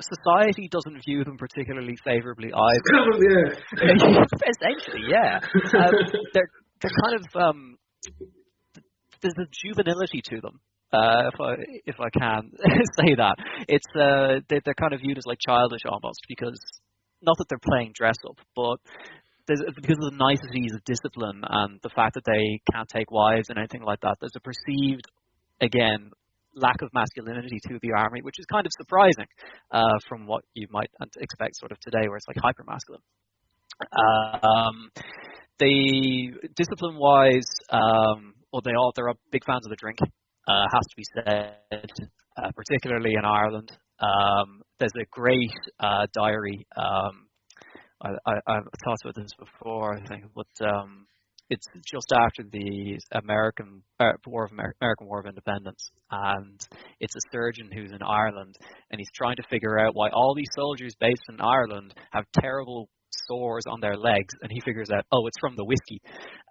Society doesn't view them particularly favourably either. Essentially, yeah. They're kind of there's a juvenility to them, if I can say that. It's they're kind of viewed as like childish almost, because not that they're playing dress up, but because of the niceties of discipline and the fact that they can't take wives and anything like that. There's a perceived, again, lack of masculinity to the army, which is kind of surprising from what you might expect sort of today, where it's like hyper masculine. They discipline-wise, they're big fans of the drink. Has to be said, particularly in Ireland. There's a great diary. I've talked about this before, I think, but it's just after the American War of Independence, and it's a surgeon who's in Ireland, and he's trying to figure out why all these soldiers based in Ireland have terrible sores on their legs, and he figures out, oh, it's from the whiskey.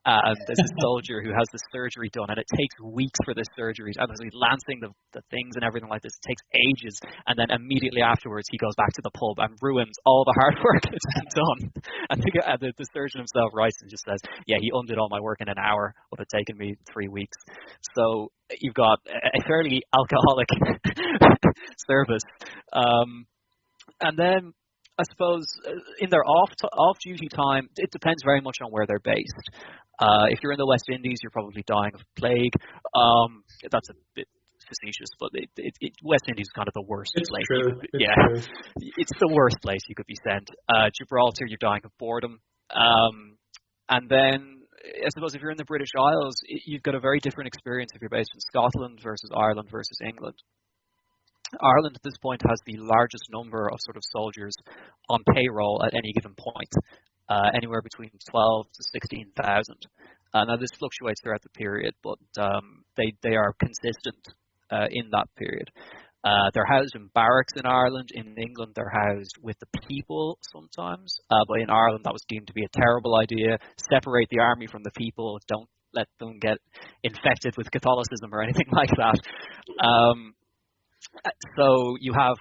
And there's a soldier who has the surgery done, and it takes weeks for this surgery, and he's lancing the things and everything like this. It takes ages, and then immediately afterwards he goes back to the pub and ruins all the hard work that's been done. And the surgeon himself writes and just says, yeah, he undid all my work in an hour, would have taken me 3 weeks. So you've got a fairly alcoholic service. And then I suppose in their off-duty time, it depends very much on where they're based. If you're in the West Indies, you're probably dying of plague. That's a bit facetious, but West Indies is kind of the worst place. True. It's the worst place you could be sent. Gibraltar, you're dying of boredom. And then I suppose if you're in the British Isles, you've got a very different experience if you're based in Scotland versus Ireland versus England. Ireland at this point has the largest number of sort of soldiers on payroll at any given point, anywhere between 12 to 16,000. Now this fluctuates throughout the period, but they are consistent in that period. They're housed in barracks in Ireland. In England, they're housed with the people sometimes, but in Ireland that was deemed to be a terrible idea. Separate the army from the people. Don't let them get infected with Catholicism or anything like that. So you have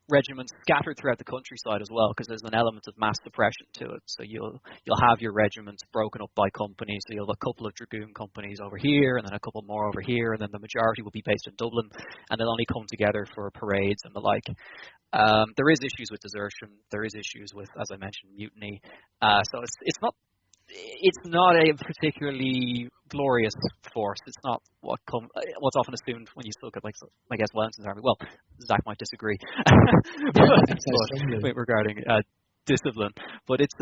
regiments scattered throughout the countryside as well, because there's an element of mass suppression to it. So you'll have your regiments broken up by companies. So you'll have a couple of dragoon companies over here, and then a couple more over here, and then the majority will be based in Dublin, and they'll only come together for parades and the like. There is issues with desertion. There is issues with, as I mentioned, mutiny. So it's not a particularly glorious force. It's not what's often assumed when you look at, like, I guess, Wellington's army. Well, Zach might disagree regarding discipline, but it's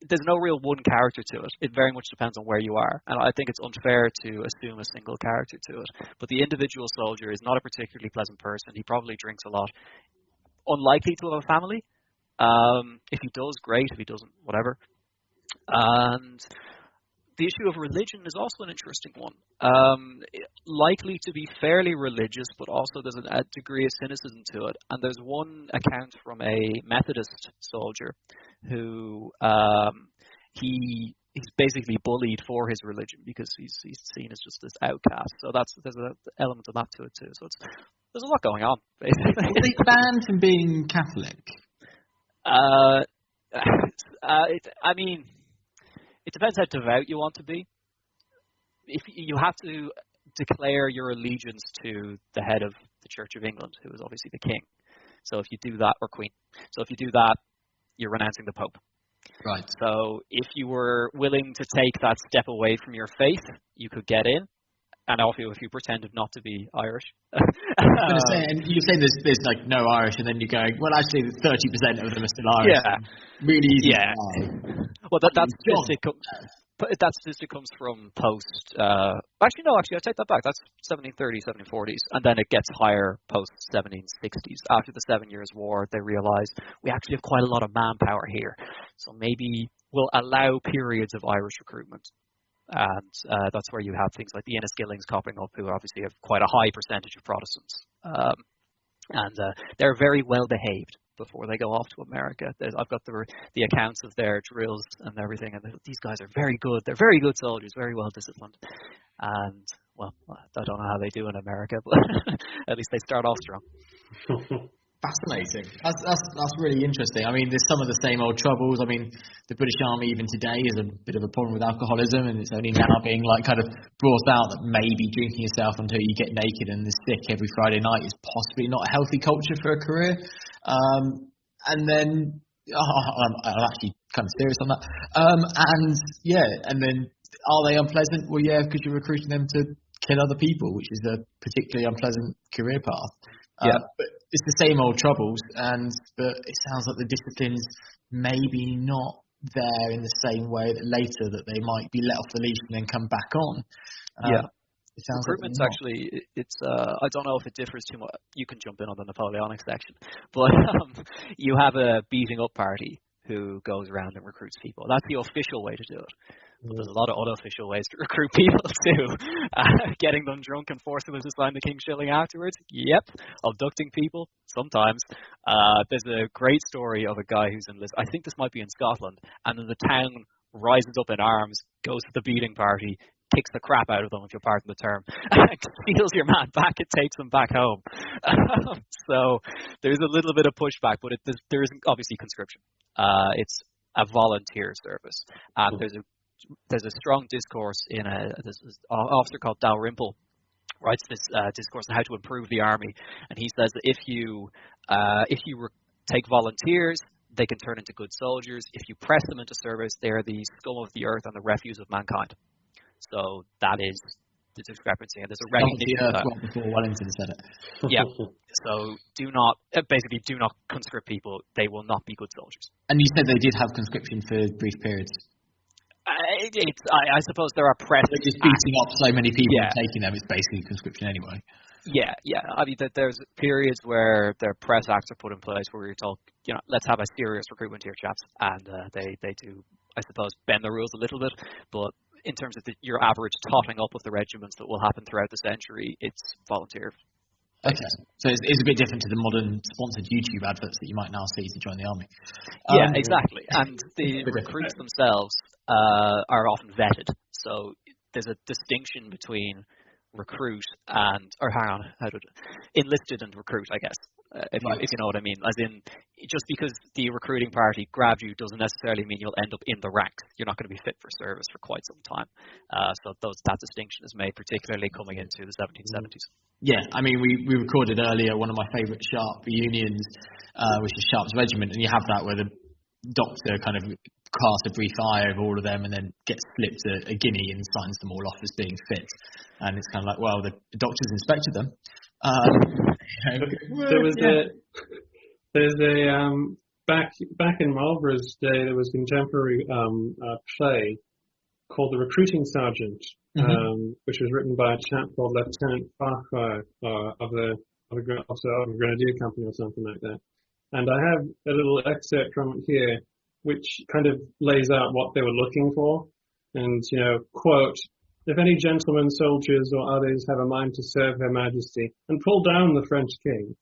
there's no real one character to it. It very much depends on where you are, and I think it's unfair to assume a single character to it. But the individual soldier is not a particularly pleasant person. He probably drinks a lot. Unlikely to have a family. If he does, great. If he doesn't, whatever. And the issue of religion is also an interesting one. Likely to be fairly religious, but also there's a degree of cynicism to it. And there's one account from a Methodist soldier who he's basically bullied for his religion because he's seen as just this outcast. So there's an element of that to it too. So there's a lot going on, basically. Are they banned from being Catholic? I mean, it depends how devout you want to be. If you have to declare your allegiance to the head of the Church of England, who is obviously the king. So if you do that, or queen. So if you do that, you're renouncing the Pope. Right. So if you were willing to take that step away from your faith, you could get in. And also if you pretended not to be Irish. I was going to say, and you say there's like no Irish, and then you're going, well, actually 30% of them are still Irish. Yeah. Really easy. Yeah. Well, that statistic comes from post. Actually, I take that back. That's 1730s, 1740s, and then it gets higher post 1760s. After the 7 Years' War, they realised we actually have quite a lot of manpower here, so maybe we'll allow periods of Irish recruitment. And that's where you have things like the Enniskillings cropping up, who obviously have quite a high percentage of Protestants. And they're very well behaved before they go off to America. I've got the accounts of their drills and everything, and these guys are very good. They're very good soldiers, very well disciplined. And, well, I don't know how they do in America, but at least they start off strong. Fascinating. That's really interesting. I mean, there's some of the same old troubles. I mean, the British Army even today is a bit of a problem with alcoholism, and it's only now being like kind of brought out that maybe drinking yourself until you get naked and sick every Friday night is possibly not a healthy culture for a career. And then I'm actually kind of serious on that. And then are they unpleasant? Well, yeah, because you're recruiting them to kill other people, which is a particularly unpleasant career path. But it's the same old troubles, but it sounds like the discipline's maybe not there in the same way that later that they might be let off the leash and then come back on. It sounds recruitment's like actually, it's I don't know if it differs too much. You can jump in on the Napoleonic section, but you have a beating up party who goes around and recruits people. That's the official way to do it. But there's a lot of unofficial ways to recruit people too. Getting them drunk and forcing them to sign the King's Shilling afterwards. Yep. Abducting people. Sometimes. There's a great story of a guy who's enlisted. I think this might be in Scotland. And then the town rises up in arms, goes to the beating party, kicks the crap out of them, if you'll pardon the term, steals your man back and takes them back home. So there's a little bit of pushback, but there isn't obviously conscription. It's a volunteer service. And there's a strong discourse in there's an officer called Dalrymple writes this discourse on how to improve the army, and he says that if you take volunteers, they can turn into good soldiers. If you press them into service, they are the scum of the earth and the refuse of mankind. So that is the discrepancy, and there's a recognition of that. Before Wellington said it. Yeah. So do not conscript people. They will not be good soldiers. And you said they did have conscription for brief periods. I suppose there are press. They're just beating up so many people and taking them. It's basically conscription anyway. Yeah. I mean, there's periods where their press acts are put in place where you're told, let's have a serious recruitment here, chaps, and they do, I suppose, bend the rules a little bit. But in terms of your average totting up of the regiments that will happen throughout the century, it's volunteer. Okay, so it's a bit different to the modern sponsored YouTube adverts that you might now see to join the army. Yeah, exactly. And the recruits themselves are often vetted. So there's a distinction between enlisted and recruit, I guess, if you know what I mean. As in, just because the recruiting party grabbed you doesn't necessarily mean you'll end up in the ranks. You're not going to be fit for service for quite some time. So that distinction is made, particularly coming into the 1770s. Yeah, I mean, we recorded earlier one of my favourite Sharp reunions, which is Sharp's Regiment, and you have that where the doctor kind of casts a brief eye over all of them and then gets slipped a guinea and signs them all off as being fit. And it's kind of like, well, the doctor's inspected them. Back in Marlborough's day, there was a contemporary play called The Recruiting Sergeant, which was written by a chap called Lieutenant Farquhar of the Grenadier Company or something like that. And I have a little excerpt from it here, which kind of lays out what they were looking for. And, quote, "If any gentlemen, soldiers, or others have a mind to serve Her Majesty and pull down the French King,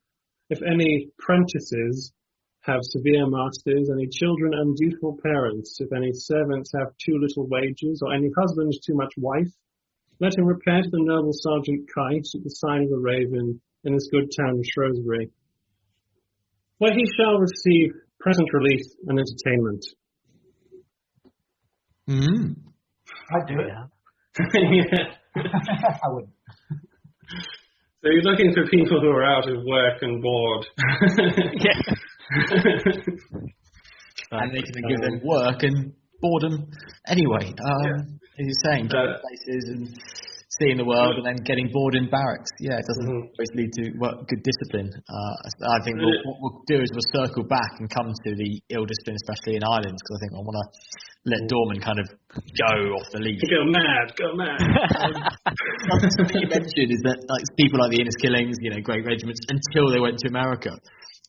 if any prentices have severe masters, any children undutiful parents, if any servants have too little wages, or any husband too much wife, let him repair to the noble Sergeant Kite at the sign of the Raven in this good town of Shrewsbury, where he shall receive present relief and entertainment." I'd do it. Yeah. I wouldn't. So you're looking for people who are out of work and bored. Yeah. And they can give them work and boredom anyway. As you're saying, going to places and seeing the world and then getting bored in barracks. Yeah, it doesn't always lead to good discipline. I think what we'll do is we'll circle back and come to the ill discipline, especially in Ireland, because I think I want to let Dorman kind of go off the leash. Go mad. Something you mentioned is that people like the Inniskillings, great regiments, until they went to America.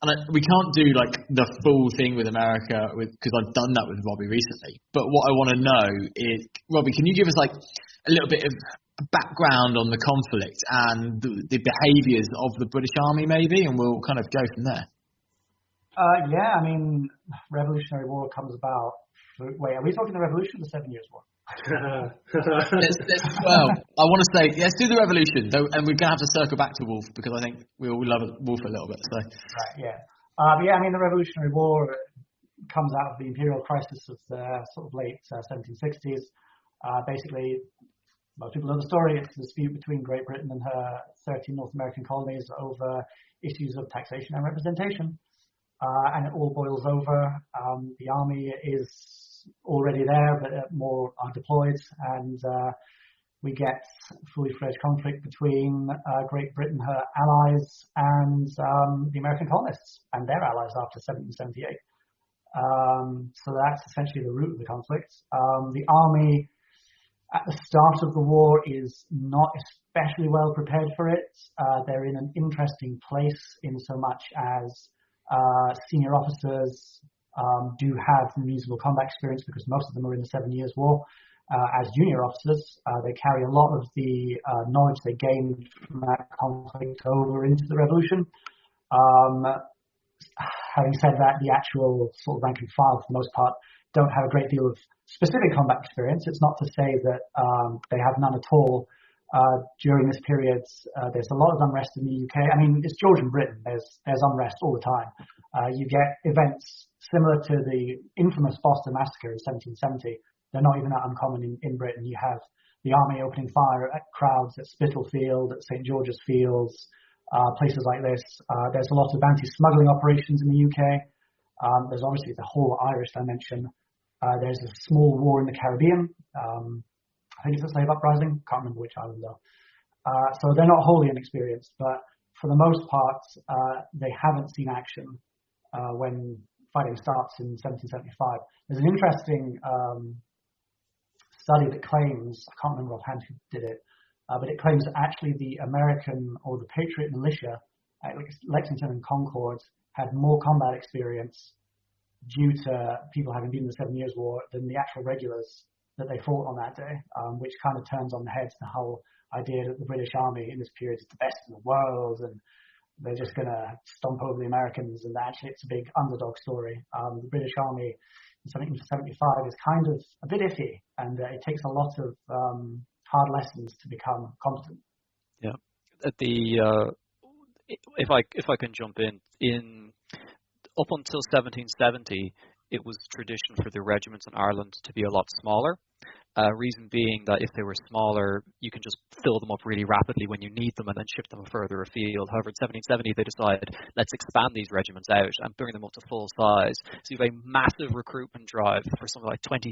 And we can't do the full thing with America because I've done that with Robbie recently. But what I want to know is, Robbie, can you give us a little bit of background on the conflict and the behaviours of the British Army, maybe, and we'll kind of go from there. Yeah, I mean, Revolutionary War comes about. Wait, are we talking the Revolution or the 7 Years' War? Well, I want to say, let's do the Revolution, though, and we're going to have to circle back to Wolfe because I think we all love Wolfe a little bit. So. Right, yeah. But yeah, I mean, the Revolutionary War comes out of the Imperial crisis of the sort of late 1760s. Basically, most people know the story. It's a dispute between Great Britain and her 13 North American colonies over issues of taxation and representation. And it all boils over. The army is already there, but more are deployed, and we get fully fledged conflict between Great Britain, her allies, and the American colonists and their allies after 1778. So that's essentially the root of the conflict. The army at the start of the war is not especially well prepared for it. They're in an interesting place in so much as senior officers do have reasonable combat experience because most of them are in the 7 Years' War. As junior officers, they carry a lot of the knowledge they gained from that conflict over into the revolution. Having said that, the actual sort of rank and file, for the most part, don't have a great deal of specific combat experience. It's not to say that they have none at all. During this period, there's a lot of unrest in the UK. I mean, it's Georgian Britain. There's unrest all the time. You get events similar to the infamous Boston Massacre in 1770. They're not even that uncommon in Britain. You have the army opening fire at crowds at Spitalfield, at St George's Fields, places like this. There's a lot of anti-smuggling operations in the UK. There's obviously the whole Irish dimension. There's a small war in the Caribbean. I think it's a slave uprising. Can't remember which island though. So they're not wholly inexperienced, but for the most part, they haven't seen action when fighting starts in 1775. There's an interesting study that claims, I can't remember offhand who did it, but it claims that actually the American or the Patriot militia at Lexington and Concord had more combat experience due to people having been in the 7 Years' War than the actual regulars that they fought on that day, which kind of turns on the head the whole idea that the British Army in this period is the best in the world and they're just going to stomp over the Americans, and actually it's a big underdog story. The British Army in 1775 is kind of a bit iffy, and it takes a lot of hard lessons to become competent. Yeah. If I can jump in up until 1770, it was tradition for the regiments in Ireland to be a lot smaller. Reason being that if they were smaller, you can just fill them up really rapidly when you need them and then ship them further afield. However, in 1770, they decided, let's expand these regiments out and bring them up to full size. So you have a massive recruitment drive for something like 20,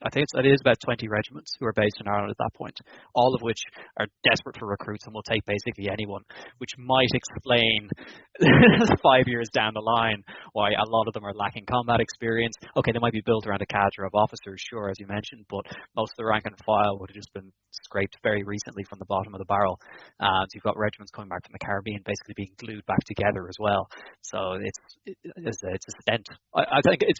I think it is about 20 regiments who are based in Ireland at that point, all of which are desperate for recruits and will take basically anyone, which might explain 5 years down the line why a lot of them are lacking combat experience. Okay, they might be built around a cadre of officers, sure, as you mentioned, but most of the rank and file would have just been scraped very recently from the bottom of the barrel. So you've got regiments coming back from the Caribbean basically being glued back together as well. So it's a stent. I think it's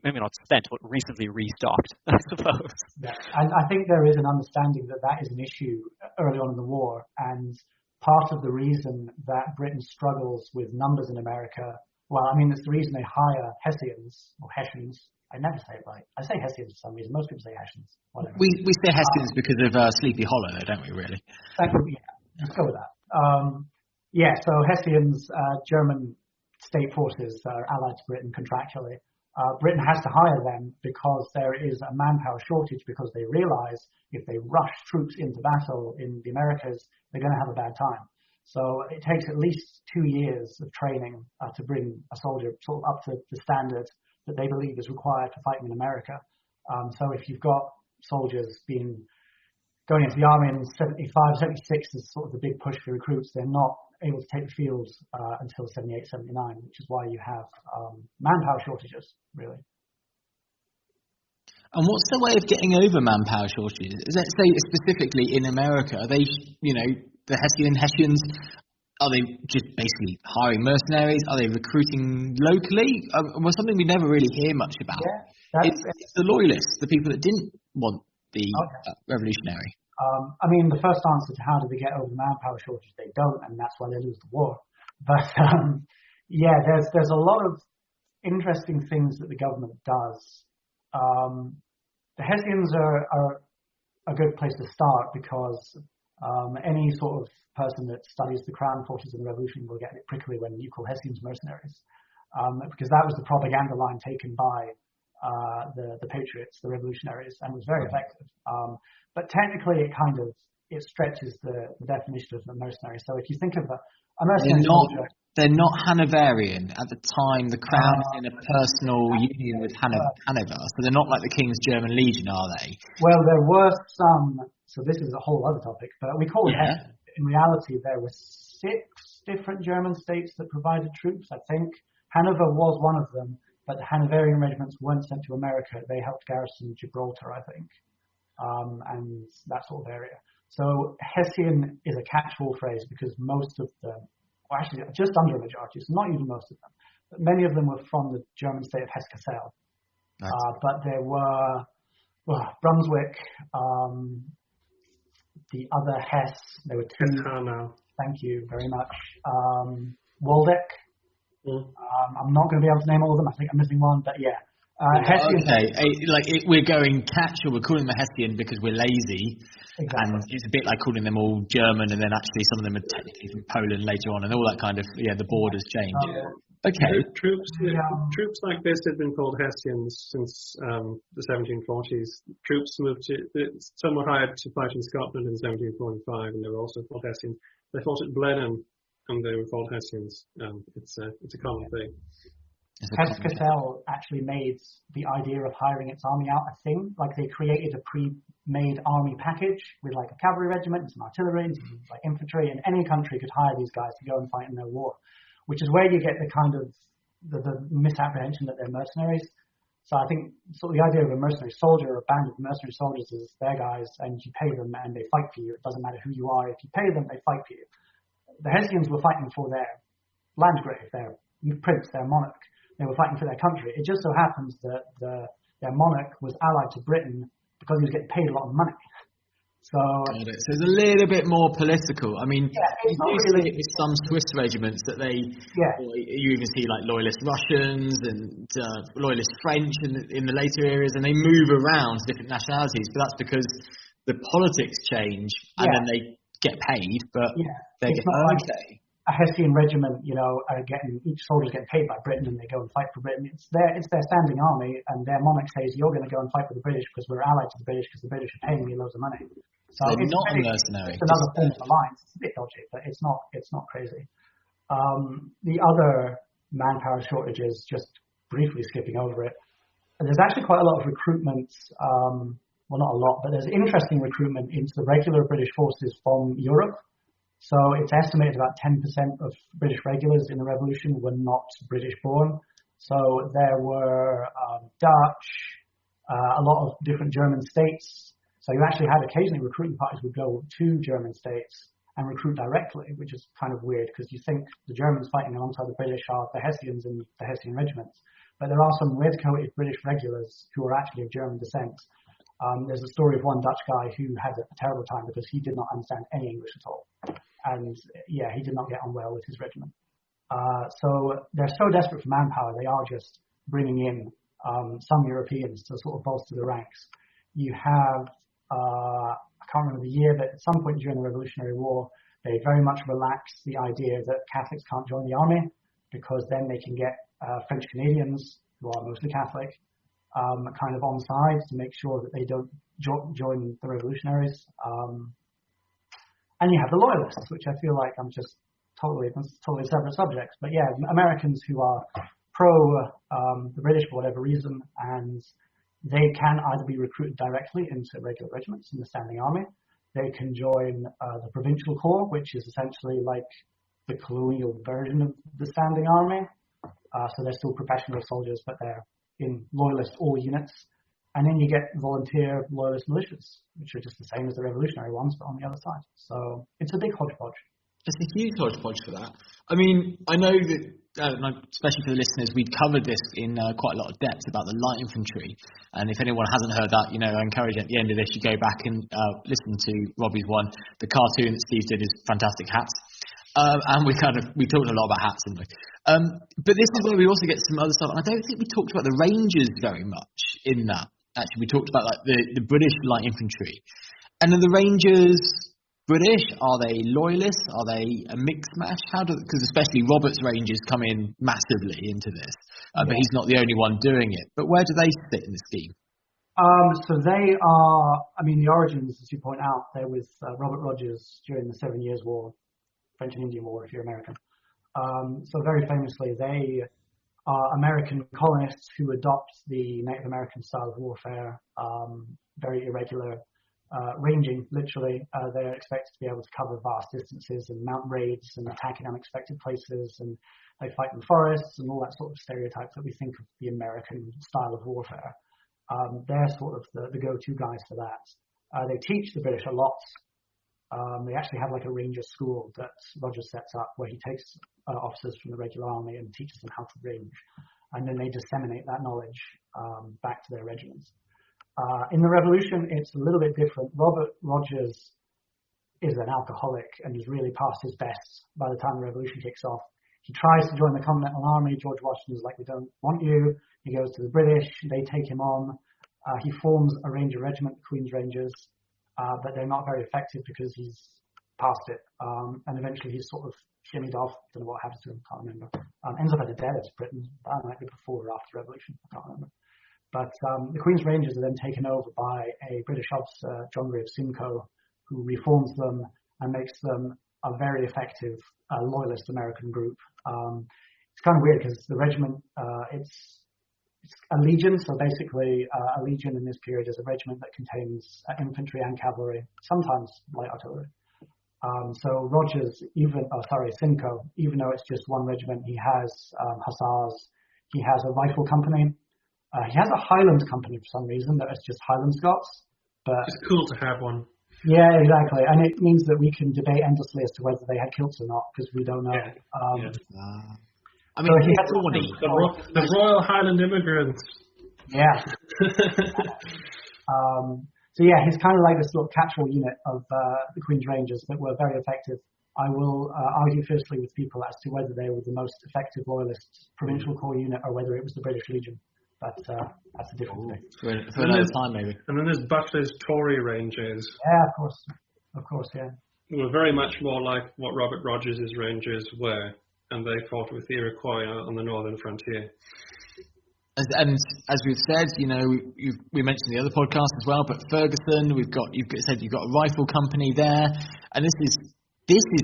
maybe not spent, but recently restocked, I suppose. Yeah, and I think there is an understanding that is an issue early on in the war, and part of the reason that Britain struggles with numbers in America, well, I mean, it's the reason they hire Hessians or Hessians. I never say it right. I say Hessians for some reason. Most people say Hessians. Whatever. We say Hessians because of Sleepy Hollow, don't we, really? Thank you. Yeah, let's go with that. So Hessians, German state forces are allied to Britain contractually. Britain has to hire them because there is a manpower shortage, because they realize if they rush troops into battle in the Americas, they're going to have a bad time. So it takes at least 2 years of training to bring a soldier sort of up to the standard that they believe is required for fighting in America. So if you've got soldiers going into the army in 75, 76 is sort of the big push for recruits, they're not able to take the field until 78, 79, which is why you have manpower shortages, really. And what's the way of getting over manpower shortages? Let's say specifically in America, are they, the Hessians, are they just basically hiring mercenaries? Are they recruiting locally? Well, something we never really hear much about. Yeah, it's the loyalists, the people that didn't want the revolutionary. I mean, the first answer to how do they get over the manpower shortage, they don't, and that's why they lose the war. But there's a lot of interesting things that the government does. The Hessians are a good place to start because any sort of person that studies the Crown forces in the Revolution will get a bit prickly when you call Hessians mercenaries, because that was the propaganda line taken by the Patriots, the revolutionaries, and was very effective. But technically, it stretches the definition of a mercenary. So if you think of a mercenary soldier, they're not Hanoverian. At the time, the Crown is in a personal union with Hanover, so they're not like the King's German Legion, are they? Well, there were some. So this is a whole other topic, but we call it Hessian. In reality, there were 6 different German states that provided troops, I think. Hanover was one of them, but the Hanoverian regiments weren't sent to America. They helped garrison Gibraltar, I think, and that sort of area. So Hessian is a catch-all phrase because most of them, or actually just under a majority, so not even most of them, many of them were from the German state of Hesse-Cassel. Right. But there were Brunswick, the other Hesse. There were two. Hanau. Thank you very much. Waldeck. Mm. I'm not going to be able to name all of them. I think I'm missing one, but yeah. Hessian. Okay, we're going catch, or we're calling them Hessian because we're lazy, Exactly. and it's a bit like calling them all German, and then actually some of them are technically from Poland later on, and all that kind of the borders change. Okay. Troops like this had been called Hessians since the 1740s. Troops some were hired to fight in Scotland in 1745, and they were also called Hessians. They fought at Blenheim, and they were called Hessians. It's a common thing. Hesse-Cassel actually made the idea of hiring its army out a thing. Like they created a pre-made army package with like a cavalry regiment, and some artillery, and some like infantry, and any country could hire these guys to go and fight in their war. Which is where you get the kind of the misapprehension that they're mercenaries. So I think sort of the idea of a mercenary soldier or a band of mercenary soldiers is they're guys and you pay them and they fight for you. It doesn't matter who you are. If you pay them, they fight for you. The Hessians were fighting for their landgrave, their prince, their monarch. They were fighting for their country. It just so happens that their monarch was allied to Britain because he was getting paid a lot of money. So it's a little bit more political. I mean, you do see it with some Swiss regiments that you even see like loyalist Russians and loyalist French in the later areas, and they move around to different nationalities. But that's because the politics change, and then they get paid. But they get like a Hessian regiment, each soldier's getting paid by Britain, and they go and fight for Britain. It's their standing army, and their monarch says, "You're going to go and fight for the British because we're allied to the British because the British are paying me loads of money." So they're not a mercenary. It's another form of alliance. It's a bit dodgy, but it's not crazy. The other manpower shortages, just briefly skipping over it, there's actually quite a lot of recruitment. Well, not a lot, but there's interesting recruitment into the regular British forces from Europe. So it's estimated about 10% of British regulars in the Revolution were not British born. So there were Dutch, a lot of different German states. So you actually had occasionally recruiting parties would go to German states and recruit directly, which is kind of weird because you think the Germans fighting alongside the British are the Hessians and the Hessian regiments. But there are some red-coated British regulars who are actually of German descent. There's a story of one Dutch guy who had a terrible time because he did not understand any English at all. And he did not get on well with his regiment. So they're so desperate for manpower, they are just bringing in some Europeans to sort of bolster the ranks. You have, I can't remember the year, but at some point during the Revolutionary War, they very much relaxed the idea that Catholics can't join the army because then they can get French Canadians, who are mostly Catholic, kind of on side to make sure that they don't join the revolutionaries. And you have the loyalists, which I feel like I'm just totally separate subjects. But yeah, Americans who are pro the British for whatever reason, and they can either be recruited directly into regular regiments in the standing army. They can join the provincial corps, which is essentially like the colonial version of the standing army. So they're still professional soldiers, but they're in loyalist all units. And then you get volunteer loyalist militias, which are just the same as the revolutionary ones, but on the other side. So it's a big hodgepodge. It's a huge hodgepodge for that. I mean, I know that, especially for the listeners, we've covered this in quite a lot of depth about the light infantry. And if anyone hasn't heard that, I encourage at the end of this, you go back and listen to Robbie's one. The cartoon that Steve did is fantastic hats. And we talked a lot about hats, didn't we? But this is where we also get some other stuff. And I don't think we talked about the Rangers very much in that. Actually, we talked about like the British light infantry. And are the Rangers British? Are they loyalists? Are they a mixed match? Because especially Robert's Rangers come in massively into this, but he's not the only one doing it. But where do they sit in the scheme? So they are, the origins, as you point out, they're with Robert Rogers during the 7 Years' War, French and Indian War, if you're American. So very famously, they are American colonists who adopt the Native American style of warfare, very irregular, ranging, literally. They're expected to be able to cover vast distances and mount raids and attack in unexpected places, and they fight in forests and all that sort of stereotypes that we think of the American style of warfare. They're sort of the go-to guys for that. They teach the British a lot. They actually have like a ranger school that Rogers sets up where he takes officers from the regular army and teaches them how to range. And then they disseminate that knowledge back to their regiments. In the Revolution, it's a little bit different. Robert Rogers is an alcoholic and is really past his best by the time the Revolution kicks off. He tries to join the Continental Army. George Washington is like, we don't want you. He goes to the British. They take him on. He forms a Ranger regiment, the Queen's Rangers, but they're not very effective because he's past it. And eventually he's sort of shimmied off. Don't know what happened to him. Can't remember. Ends up at the dead of Britain. That might be before or after the Revolution. I can't remember. But the Queen's Rangers are then taken over by a British officer, John Gray of Simcoe, who reforms them and makes them a very effective loyalist American group. It's kind of weird because the regiment, it's a legion. So basically, a legion in this period is a regiment that contains infantry and cavalry, sometimes light artillery. So Rogers, Simcoe, even though it's just one regiment, he has hussars, he has a rifle company, he has a Highland company for some reason that is just Highland Scots. But it's cool to have one. Yeah, exactly. And it means that we can debate endlessly as to whether they had kilts or not, because we don't know. Yeah. I mean, the Royal Highland Immigrants. Yeah. So yeah, he's kind of like this little catch-all unit of the Queen's Rangers that were very effective. I will argue fiercely with people as to whether they were the most effective loyalist provincial corps unit or whether it was the British Legion. But that's a different thing. For another time, maybe. And then there's Butler's Tory Rangers. Yeah, of course, yeah. They were very much more like what Robert Rogers' Rangers were, and they fought with the Iroquois on the northern frontier. And as we've said, we mentioned the other podcast as well, but Ferguson, you've got a rifle company there, and this is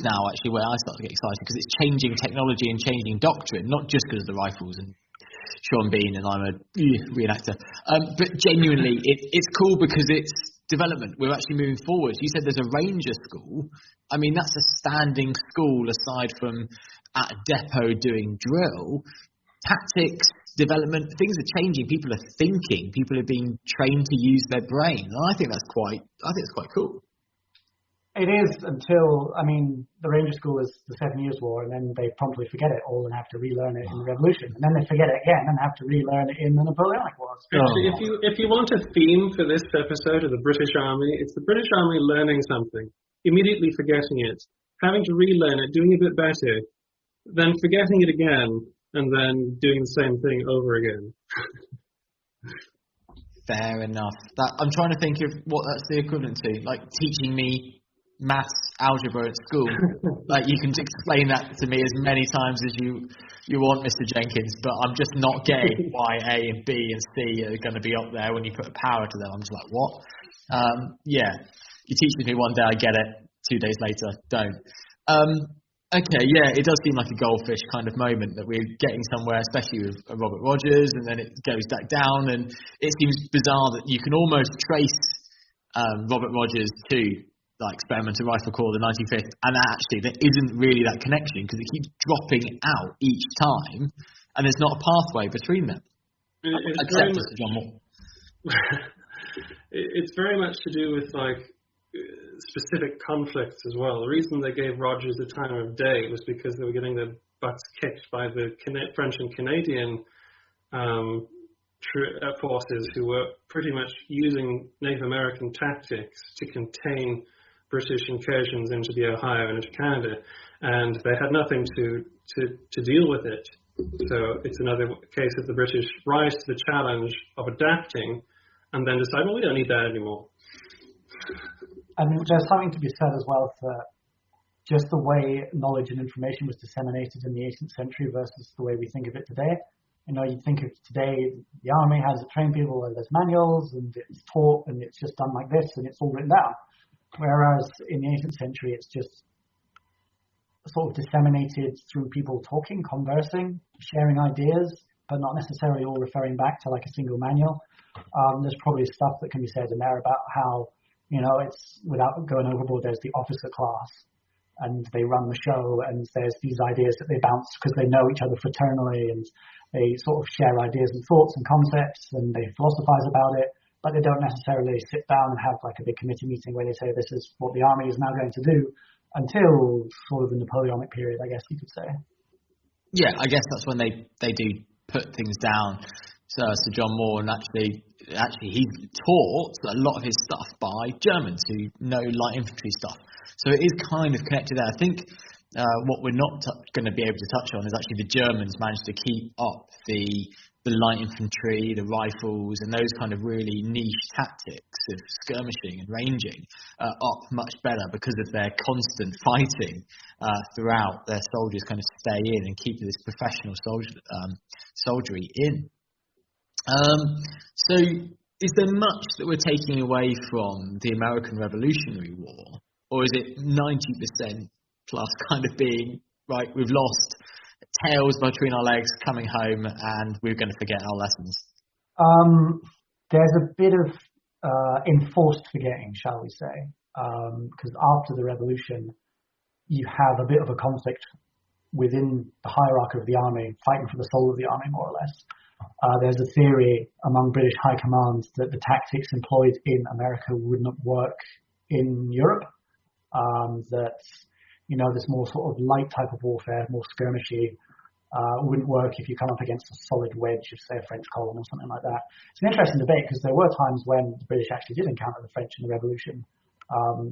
now actually where I start to get excited because it's changing technology and changing doctrine, not just because of the rifles and Sean Bean and I'm a reenactor. But genuinely, it's cool because it's development. We're actually moving forward. You said there's a ranger school. I mean, that's a standing school aside from at a depot doing drill. Tactics, development, things are changing. People are thinking. People are being trained to use their brain. And I think it's quite cool. It is until, the Ranger School is the 7 Years' War, and then they promptly forget it all and have to relearn it in the Revolution. And then they forget it again and have to relearn it in the Napoleonic Wars. Actually, if you want a theme for this episode of the British Army, it's the British Army learning something, immediately forgetting it, having to relearn it, doing a bit better, then forgetting it again, and then doing the same thing over again. Fair enough. I'm trying to think of what that's the equivalent to, like teaching me maths, algebra at school. Like you can explain that to me as many times as you want, Mr. Jenkins, but I'm just not getting why A and B and C are going to be up there when you put a power to them. I'm just like, what? Yeah, you teach me one day, I get it. 2 days later, don't. Okay, yeah, it does seem like a goldfish kind of moment that we're getting somewhere, especially with Robert Rogers, and then it goes back down, and it seems bizarre that you can almost trace Robert Rogers to Experimental Rifle Corps, the 95th, and actually there isn't really that connection because it keeps dropping out each time, and there's not a pathway between them. Except for John Moore. It's very much to do with specific conflicts as well. The reason they gave Rogers the time of day was because they were getting their butts kicked by the French and Canadian forces who were pretty much using Native American tactics to contain British incursions into the Ohio and into Canada, and they had nothing to deal with it. So it's another case of the British rise to the challenge of adapting and then decide, well, we don't need that anymore. And there's something to be said as well for just the way knowledge and information was disseminated in the 18th century versus the way we think of it today. You'd think of today, the army has to train people, and there's manuals, and it's taught, and it's just done like this, and it's all written down. Whereas in the 18th century, it's just sort of disseminated through people talking, conversing, sharing ideas, but not necessarily all referring back to a single manual. There's probably stuff that can be said in there about how, it's without going overboard, there's the officer class, and they run the show, and there's these ideas that they bounce because they know each other fraternally, and they sort of share ideas and thoughts and concepts, and they philosophize about it. but they don't necessarily sit down and have like a big committee meeting where they say this is what the army is now going to do until sort of the Napoleonic period, I guess you could say. Yeah, I guess that's when they do put things down. So John Moore, and actually he's taught a lot of his stuff by Germans who know light infantry stuff. So it is kind of connected there. I think what we're not going to be able to touch on is actually the Germans managed to keep up the light infantry, the rifles, and those kind of really niche tactics of skirmishing and ranging up much better because of their constant fighting throughout. Their soldiers kind of stay in and keep this professional soldiery in. So is there much that we're taking away from the American Revolutionary War, or is it 90% plus kind of being, right, we've lost, tails between our legs, coming home, and we're going to forget our lessons? There's a bit of enforced forgetting, shall we say, because after the revolution, you have a bit of a conflict within the hierarchy of the army, fighting for the soul of the army, more or less. There's a theory among British high command that the tactics employed in America would not work in Europe, that, you know, this more sort of light type of warfare, more skirmishy, wouldn't work if you come up against a solid wedge of, say, a French column or something like that. It's an interesting debate because there were times when the British actually did encounter the French in the Revolution.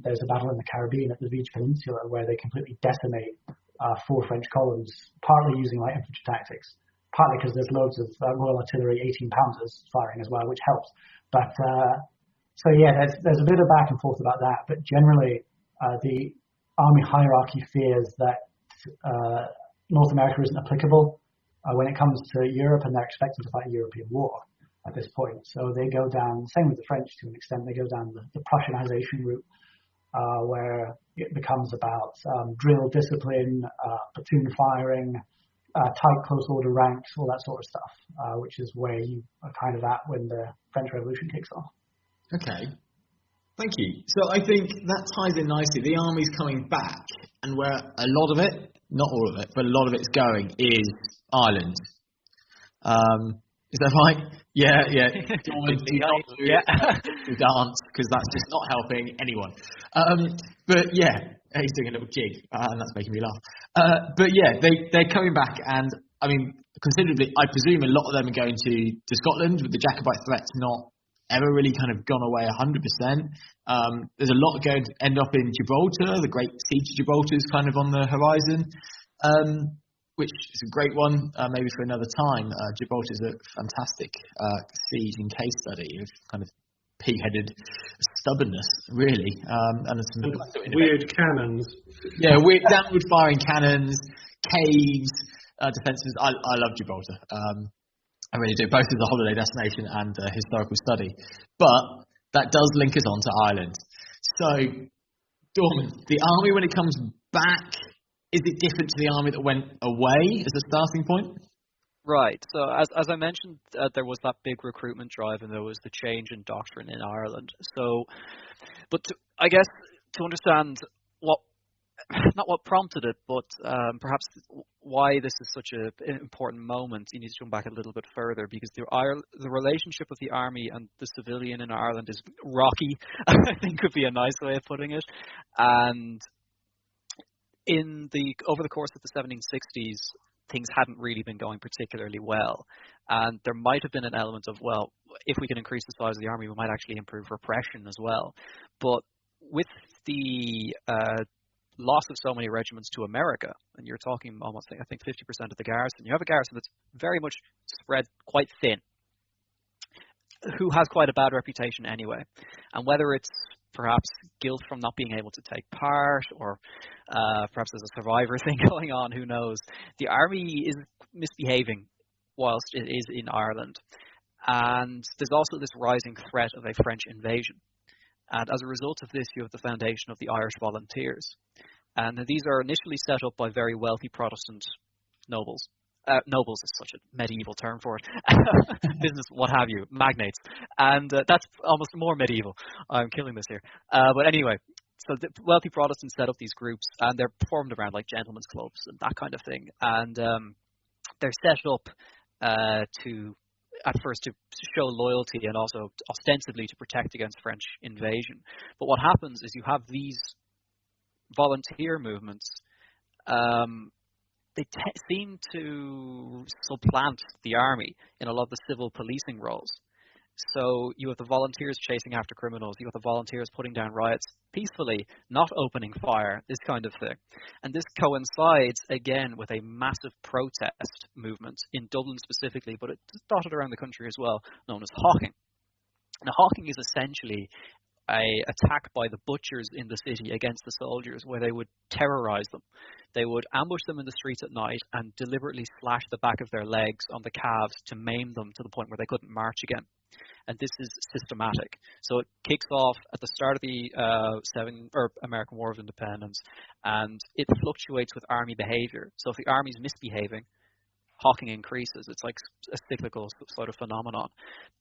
There's a battle in the Caribbean at the Vige Peninsula where they completely decimate 4 French columns, partly using light infantry tactics, partly because there's loads of Royal Artillery 18-pounders firing as well, which helps. But so yeah, there's a bit of back and forth about that. But generally, the army hierarchy fears that North America isn't applicable when it comes to Europe, and they're expected to fight a European war at this point. So they go down, same with the French to an extent, they go down the Prussianization route, where it becomes about drill discipline, platoon firing, tight close order ranks, all that sort of stuff, which is where you are kind of at when the French Revolution kicks off. Okay. Thank you. So I think that ties in nicely. The army's coming back, and where a lot of it, not all of it, but a lot of it's going is Ireland. Is that right? Yeah. Dorman, do dance, because that's just not helping anyone. But yeah, he's doing a little jig, and that's making me laugh. But yeah, they're coming back, and I mean, considerably, I presume a lot of them are going to Scotland, with the Jacobite threats not ever really kind of gone away 100%. There's a lot going to end up in Gibraltar. The Great Siege of Gibraltar is kind of on the horizon, which is a great one, maybe for another time. Gibraltar is a fantastic siege and case study of kind of pig-headed stubbornness, really. And some weird cannons. Yeah, weird downward-firing cannons, caves, defences. I love Gibraltar. I really do, both as a holiday destination and a historical study. But that does link us on to Ireland. So, Dorman, the army, when it comes back, is it different to the army that went away as a starting point? Right. So, as I mentioned, there was that big recruitment drive, and there was the change in doctrine in Ireland. So, but I guess to understand not what prompted it, but perhaps why this is such an important moment, you need to jump back a little bit further, because the relationship of the army and the civilian in Ireland is rocky, I think would be a nice way of putting it. And over the course of the 1760s, things hadn't really been going particularly well. And there might have been an element of, well, if we can increase the size of the army, we might actually improve repression as well. But with the loss of so many regiments to America, and you're talking almost, I think, 50% of the garrison. You have a garrison that's very much spread quite thin, who has quite a bad reputation anyway. And whether it's perhaps guilt from not being able to take part, or perhaps there's a survivor thing going on, who knows, the army is misbehaving whilst it is in Ireland. And there's also this rising threat of a French invasion. And as a result of this, you have the foundation of the Irish Volunteers. And these are initially set up by very wealthy Protestant nobles. Nobles is such a medieval term for it. Business, what have you, magnates. And that's almost more medieval. I'm killing this here. But anyway, so the wealthy Protestants set up these groups, and they're formed around like gentlemen's clubs and that kind of thing. And they're set up to at first to show loyalty and also ostensibly to protect against French invasion. But what happens is you have these volunteer movements. They seem to supplant the army in a lot of the civil policing roles. So you have the volunteers chasing after criminals, you have the volunteers putting down riots peacefully, not opening fire, this kind of thing. And this coincides again with a massive protest movement in Dublin specifically, but it's dotted around the country as well, known as hawking. Now hawking is essentially an attack by the butchers in the city against the soldiers, where they would terrorize them. They would ambush them in the streets at night and deliberately slash the back of their legs on the calves to maim them to the point where they couldn't march again. And this is systematic. So it kicks off at the start of the American War of Independence, and it fluctuates with army behavior. So if the army's misbehaving, hawking increases. It's like a cyclical sort of phenomenon.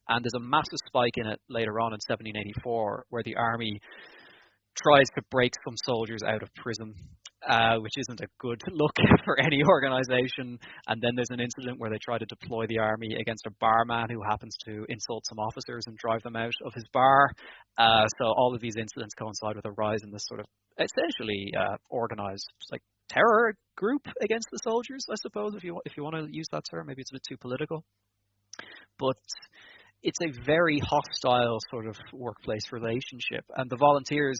And there's a massive spike in it later on in 1784, where the army tries to break some soldiers out of prison, which isn't a good look for any organization. And then there's an incident where they try to deploy the army against a barman who happens to insult some officers and drive them out of his bar. So all of these incidents coincide with a rise in this sort of essentially organized like terror group against the soldiers, I suppose, if you want to use that term. Maybe it's a bit too political. But it's a very hostile sort of workplace relationship, and the volunteers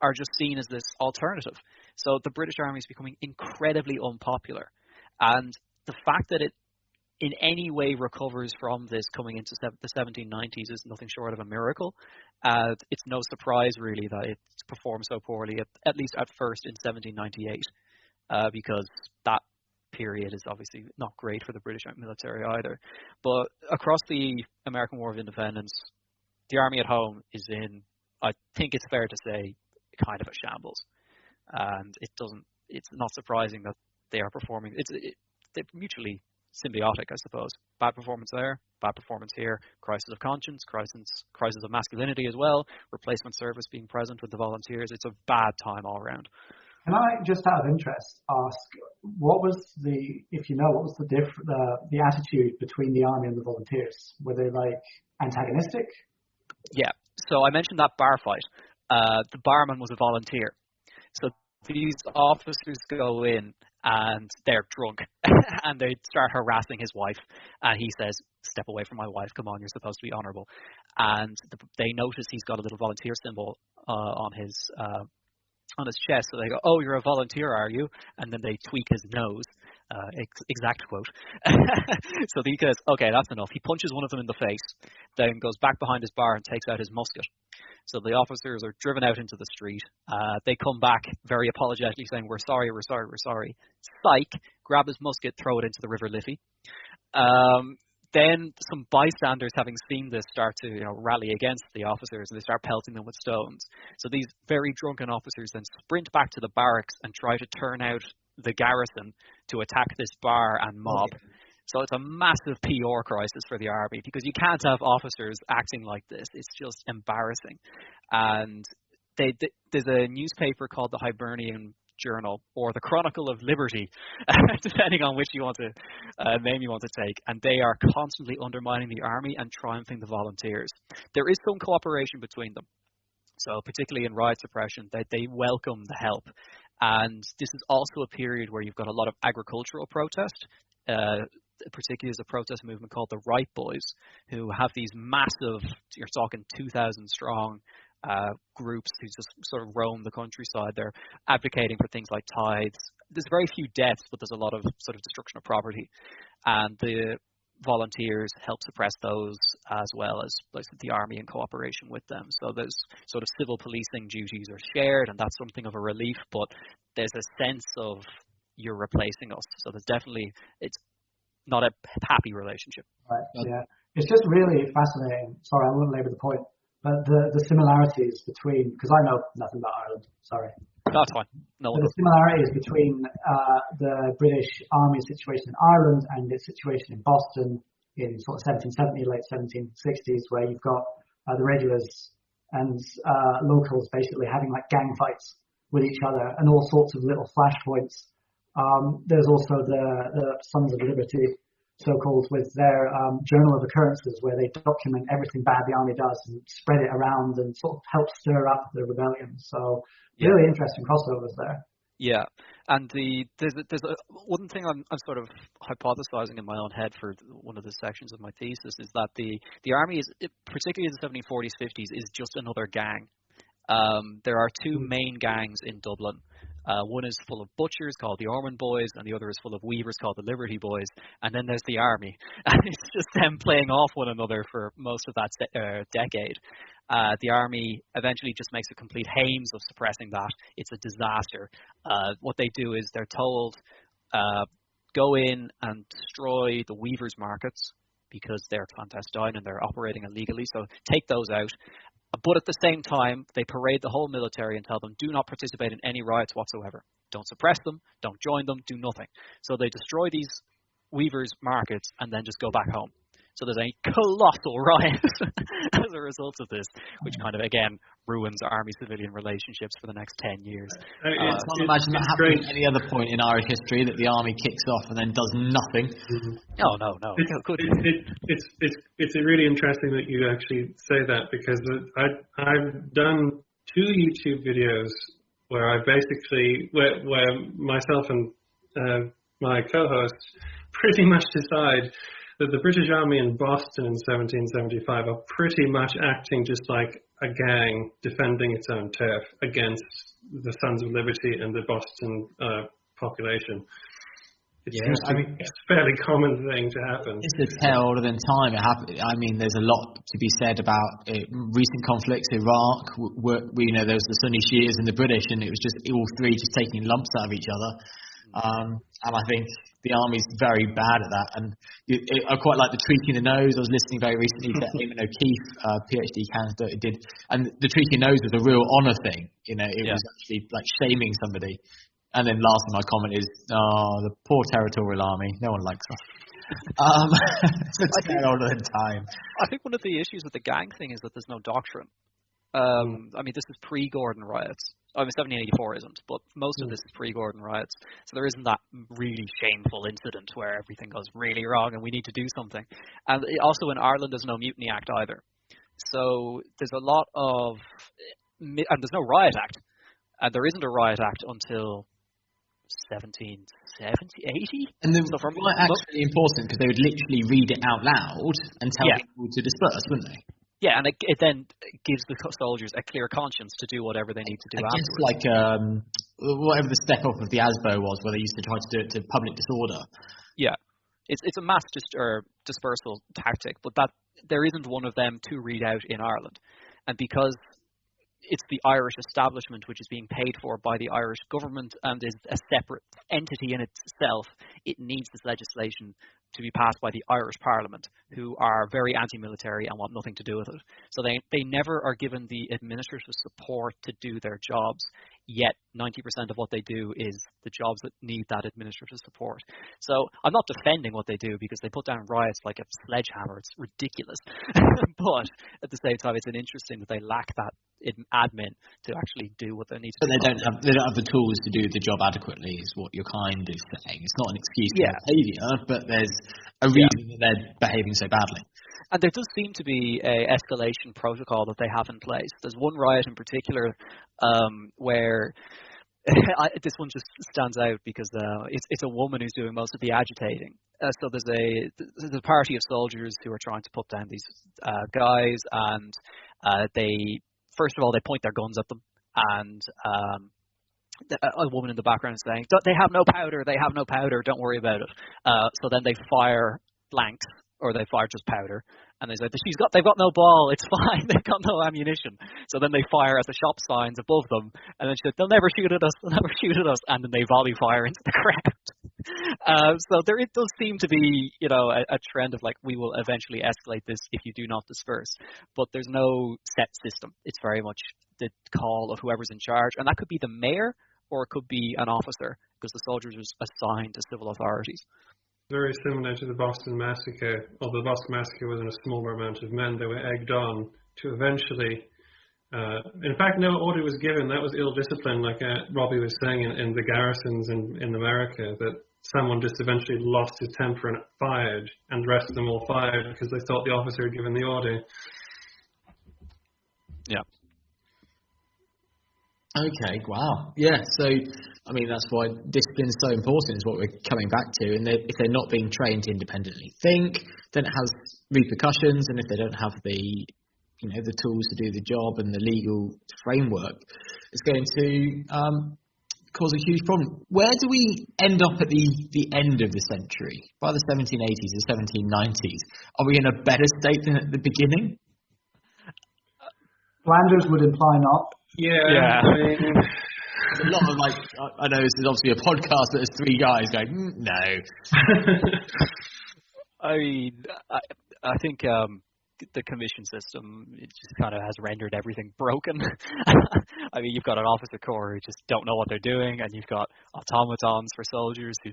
are just seen as this alternative. So the British Army is becoming incredibly unpopular, and the fact that it in any way recovers from this coming into the 1790s is nothing short of a miracle. It's no surprise really that it performed so poorly, at least at first in 1798, because that period is obviously not great for the British military either. But across the American War of Independence, the army at home is in, I think it's fair to say, kind of a shambles. And it's not surprising that they are performing. They're mutually symbiotic, I suppose. Bad performance there, bad performance here, crisis of conscience, crisis of masculinity as well, replacement service being present with the volunteers. It's a bad time all around. Can I just out of interest ask, what was the attitude between the army and the volunteers? Were they like antagonistic? Yeah. So I mentioned that bar fight. The barman was a volunteer. So these officers go in and they're drunk and they start harassing his wife. And he says, "Step away from my wife. Come on, you're supposed to be honorable." And they notice he's got a little volunteer symbol on his chest. So they go, "Oh, you're a volunteer, are you?" And then they tweak his nose. Exact quote. So he goes, "Okay, that's enough." He punches one of them in the face, then goes back behind his bar and takes out his musket. So the officers are driven out into the street. They come back very apologetically saying, we're sorry. Psych, grab his musket, throw it into the River Liffey. Then some bystanders, having seen this, start to rally against the officers, and they start pelting them with stones. So these very drunken officers then sprint back to the barracks and try to turn out the garrison to attack this bar and mob. Okay. So it's a massive PR crisis for the army, because you can't have officers acting like this. It's just embarrassing. And there's a newspaper called the Hibernian Journal, or the Chronicle of Liberty, depending on which name you want to take, and they are constantly undermining the army and triumphing the volunteers. There is some cooperation between them, so particularly in riot suppression, they welcome the help. And this is also a period where you've got a lot of agricultural protest. Particularly there's a protest movement called the Right Boys, who have these massive, you're talking 2,000 strong groups who just sort of roam the countryside. They're advocating for things like tithes. There's very few deaths, but there's a lot of sort of destruction of property. And the volunteers help suppress those, as well as the army in cooperation with them. So there's sort of civil policing duties are shared, and that's something of a relief, but there's a sense of you're replacing us. So there's definitely, it's not a happy relationship. Right, yeah. It's just really fascinating. Sorry, I won't labour the point. But the similarities between, because I know nothing about Ireland, sorry. That's fine. No. The similarities between the British Army situation in Ireland and its situation in Boston in sort of 1770, late 1760s, where you've got the regulars and locals basically having like gang fights with each other and all sorts of little flashpoints. There's also the Sons of Liberty so-called with their journal of occurrences, where they document everything bad the army does and spread it around and sort of help stir up the rebellion. So really interesting crossovers there. Yeah, and there's one thing I'm sort of hypothesizing in my own head for one of the sections of my thesis is that the army is, particularly in the 1740s, 50s, is just another gang. There are two main gangs in Dublin. One is full of butchers called the Ormond Boys, and the other is full of weavers called the Liberty Boys. And then there's the army, and it's just them playing off one another for most of that decade. The army eventually just makes a complete hames of suppressing that. It's a disaster. What they do is they're told, go in and destroy the weavers' markets because they're clandestine and they're operating illegally, so take those out. But at the same time, they parade the whole military and tell them, do not participate in any riots whatsoever. Don't suppress them, don't join them, do nothing. So they destroy these weavers' markets and then just go back home. So there's a colossal riot as a result of this, which kind of, again, ruins army-civilian relationships for the next 10 years. I can't imagine that happening at any other point in Irish history, that the army kicks off and then does nothing. No. It's really interesting that you actually say that, because I've done 2 YouTube videos where I basically, where myself and my co-host pretty much decide that the British Army in Boston in 1775 are pretty much acting just like a gang defending its own turf against the Sons of Liberty and the Boston population. It's a fairly common thing to happen. It's a tale older than time. I mean, there's a lot to be said about recent conflicts. Iraq, there was the Sunni Shias and the British, and it was just all three just taking lumps out of each other. And I think the army's very bad at that. And I quite like the tweaking the nose. I was listening very recently to Eamon O'Keefe, PhD candidate, did, and the tweaking nose was a real honour thing. It was actually like shaming somebody. And then last my comment is, the poor territorial army. No one likes us. It's older than time. I think one of the issues with the gang thing is that there's no doctrine. I mean, this is pre-Gordon riots. I mean, 1784 isn't, but most of this is pre-Gordon riots. So there isn't that really shameful incident where everything goes really wrong and we need to do something. And also in Ireland, there's no Mutiny Act either. So there's a lot of, and there's no Riot Act. And there isn't a Riot Act until 1770, 80? And the Riot Act's really important because they would literally read it out loud and tell people to disperse, wouldn't they? Yeah, and it then gives the soldiers a clear conscience to do whatever they need to do afterwards. Just like whatever the step up of the ASBO was, where they used to try to do it to public disorder. Yeah, it's a mass dispersal tactic, but that there isn't one of them to read out in Ireland. And because it's the Irish establishment which is being paid for by the Irish government and is a separate entity in itself, it needs this legislation to be passed by the Irish Parliament, who are very anti-military and want nothing to do with it. So they never are given the administrative support to do their jobs, yet 90% of what they do is the jobs that need that administrative support. So I'm not defending what they do because they put down riots like a sledgehammer. It's ridiculous. But at the same time, it's interesting that they lack that admin to actually do what they need to do. But they don't have the tools to do the job adequately, is what you're kind of saying. It's not an excuse for behaviour, but there's a reason that they're behaving so badly. And there does seem to be a escalation protocol that they have in place. There's one riot in particular where this one just stands out because it's a woman who's doing most of the agitating. So there's a party of soldiers who are trying to put down these guys, and first of all, they point their guns at them, and a woman in the background is saying, they have no powder, don't worry about it. So then they fire blanks, or they fire just powder, and they say, they've got no ball, it's fine, they've got no ammunition. So then they fire at the shop signs above them, and then she said, they'll never shoot at us, and then they volley fire into the crowd. So there does seem to be, a trend of like, we will eventually escalate this if you do not disperse. But there's no set system. It's very much the call of whoever's in charge, and that could be the mayor or it could be an officer, because the soldiers are assigned to civil authorities. Very similar to the Boston Massacre, although the Boston Massacre was in a smaller amount of men. They were egged on to eventually In fact, no order was given. That was ill discipline, like Robbie was saying in the garrisons in America, that someone just eventually lost his temper and fired, and the rest of them all fired because they thought the officer had given the order. Yeah. Okay, wow. Yeah, so, I mean, that's why discipline is so important, is what we're coming back to. And if they're not being trained to independently think, then it has repercussions. And if they don't have the tools to do the job and the legal framework, it's going to cause a huge problem. Where do we end up at the end of the century? By the 1780s, the 1790s, are we in a better state than at the beginning? Flanders would imply not. Yeah. I mean, a lot of I know this is obviously a podcast, but there's three guys going, no. I mean, I think the commission system, it just kind of has rendered everything broken. I mean, you've got an officer corps who just don't know what they're doing, and you've got automatons for soldiers who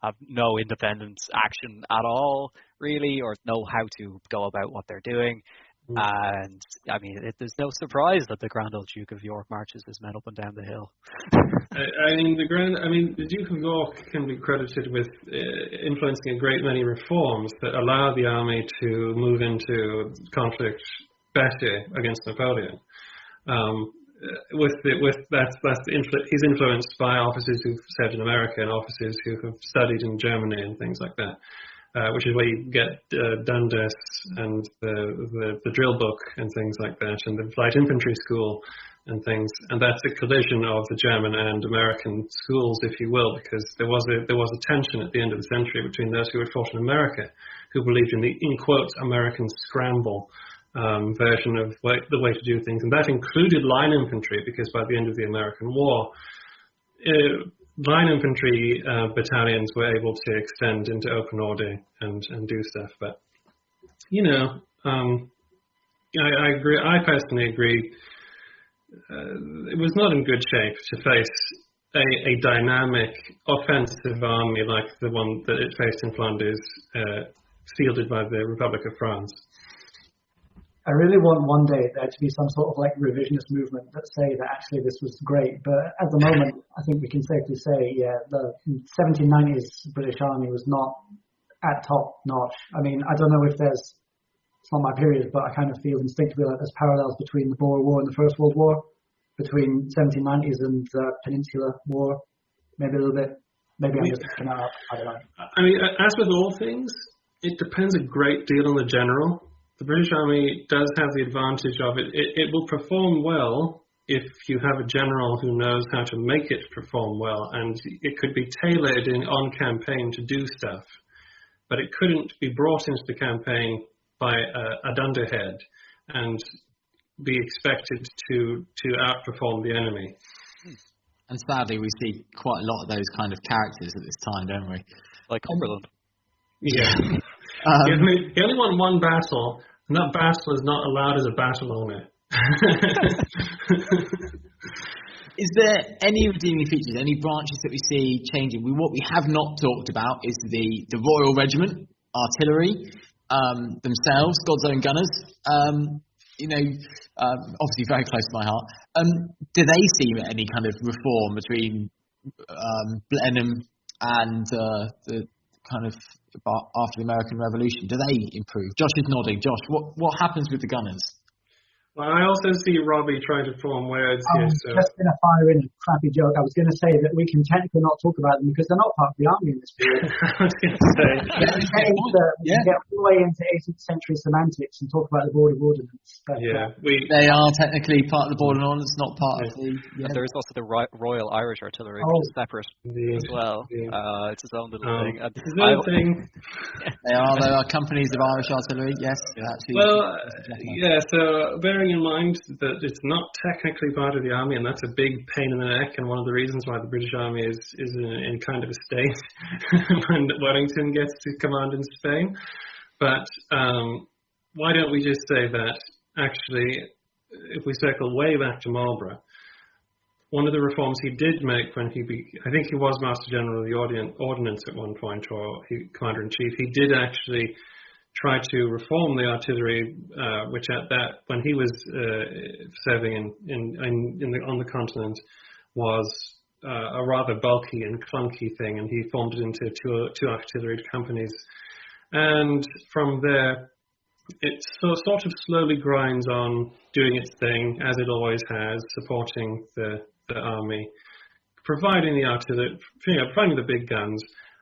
have no independent action at all, really, or know how to go about what they're doing. And I mean, there's no surprise that the Grand Old Duke of York marches his men up and down the hill. the Duke of York can be credited with influencing a great many reforms that allow the army to move into conflict better against Napoleon. He's influenced by officers who've served in America and officers who have studied in Germany and things like that. Which is where you get Dundas and the drill book and things like that, and the light infantry school and things, and that's a collision of the German and American schools, if you will, because there was a tension at the end of the century between those who had fought in America, who believed in the, in quotes, American scramble version of the way to do things, and that included line infantry, because by the end of the American War, line infantry battalions were able to extend into open order and do stuff. But, I agree. I personally agree. It was not in good shape to face a dynamic offensive army like the one that it faced in Flanders, fielded by the Republic of France. I really want one day there to be some sort of revisionist movement that say that actually this was great. But at the moment, I think we can safely say, the 1790s British Army was not at top notch. I mean, I don't know if it's not my period, but I kind of feel instinctively like there's parallels between the Boer War and the First World War, between 1790s and the Peninsular War. Maybe a little bit. Maybe I'm just picking that up. I don't know. I mean, as with all things, it depends a great deal on the general. The British Army does have the advantage of it. It will perform well if you have a general who knows how to make it perform well, and it could be tailored on campaign to do stuff, but it couldn't be brought into the campaign by a dunderhead and be expected to outperform the enemy. And sadly, we see quite a lot of those kind of characters at this time, don't we? Like Cumberland. Yeah. He only won one battle, and that battle is not allowed as a battle owner. Is there any redeeming features, any branches that we see changing? What we have not talked about is the Royal Regiment, artillery, themselves, God's own gunners. Obviously very close to my heart. Do they see any kind of reform between Blenheim and the kind of after the American Revolution? Do they improve? Josh is nodding. Josh, what happens with the gunners? Well, I also see Robbie trying to form words here. So. Just going to fire in a crappy joke. I was going to say that we can technically not talk about them because they're not part of the army in this period. I was going to say. We get all the way into 18th century semantics and talk about the Border Ordinance. But, they are technically part of the Border Ordinance, not part of the... Yeah. And there is also the Royal Irish Artillery, which is separate as well. Yeah. It's its own little thing. It's its own thing. There are companies of Irish artillery, yes. Actually, so bearing in mind that it's not technically part of the army, and that's a big pain in the neck, and one of the reasons why the British Army is in kind of a state when Wellington gets to command in Spain. But why don't we just say that, actually, if we circle way back to Marlborough, one of the reforms he did make when I think he was Master General of the Ordnance at one point, or Commander-in-Chief, he did actually tried to reform the artillery, which when he was serving on the continent, was a rather bulky and clunky thing, and he formed it into two artillery companies. And from there, it sort of slowly grinds on doing its thing, as it always has, supporting the army, providing the artillery, providing the big guns.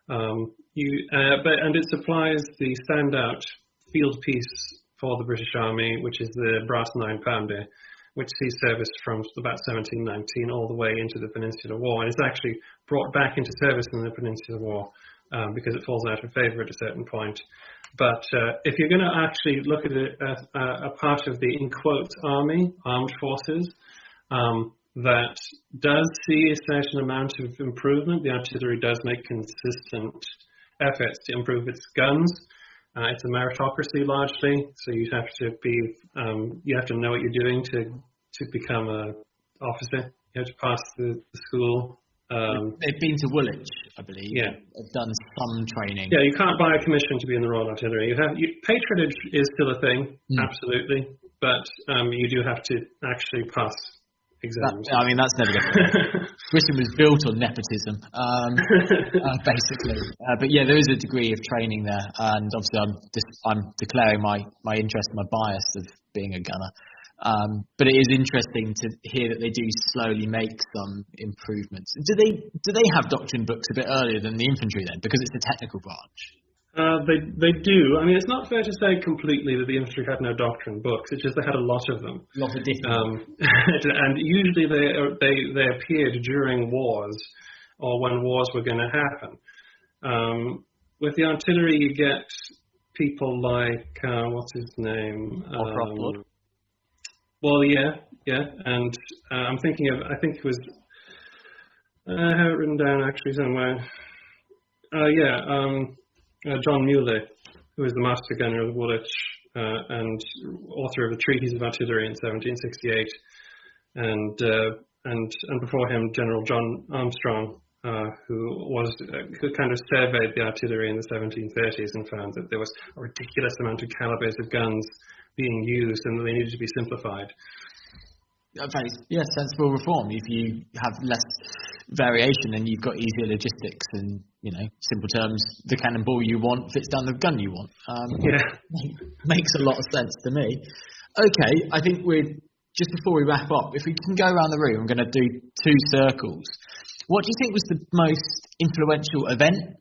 And it supplies the standout field piece for the British Army, which is the brass 9-pounder, which sees service from about 1719 all the way into the Peninsular War, and it's actually brought back into service in the Peninsular War because it falls out of favour at a certain point. But if you're going to actually look at a part of the, in quotes, army, armed forces, that does see a certain amount of improvement, the artillery does make consistent efforts to improve its guns. It's a meritocracy largely, so you have to know what you're doing to become an officer. You have to pass the school. They've been to Woolwich, I believe. Yeah, have done some training. Yeah, you can't buy a commission to be in the Royal Artillery. Patronage is still a thing, absolutely, but you do have to actually pass exams. That's never going to happen. Britain was built on nepotism, basically. But yeah, there is a degree of training there, and obviously I'm declaring my interest, my bias of being a gunner. But it is interesting to hear that they do slowly make some improvements. Do they have doctrine books a bit earlier than the infantry then, because it's a technical branch? They do. I mean, it's not fair to say completely that the infantry had no doctrine books. It's just they had a lot of them. A lot of different. And usually they appeared during wars or when wars were going to happen. With the artillery, you get people like what's his name? Well, yeah, and I'm thinking of. I think it was. I have it written down actually somewhere. John Muller, who was the master gunner of Woolwich and author of the Treatise of Artillery in 1768, and before him General John Armstrong, who kind of surveyed the artillery in the 1730s and found that there was a ridiculous amount of calibers of guns being used and that they needed to be simplified. Okay, yeah, sensible reform. If you have less variation, then you've got easier logistics and, simple terms, the cannonball you want fits down the gun you want. Makes a lot of sense to me. Okay, I think just before we wrap up, if we can go around the room, I'm going to do 2 circles. What do you think was the most influential event,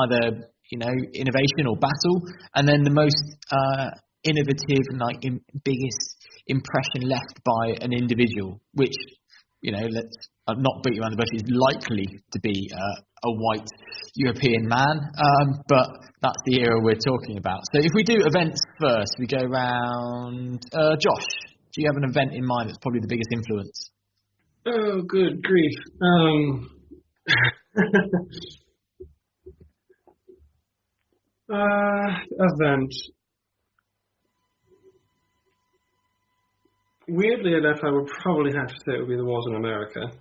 either, innovation or battle, and then the most innovative and biggest impression left by an individual, which, let's not beat you around the bush, is likely to be a white European man, but that's the era we're talking about. So if we do events first, we go round. Josh, do you have an event in mind that's probably the biggest influence? Oh, good grief. Event. Weirdly enough, I would probably have to say it would be the wars in America.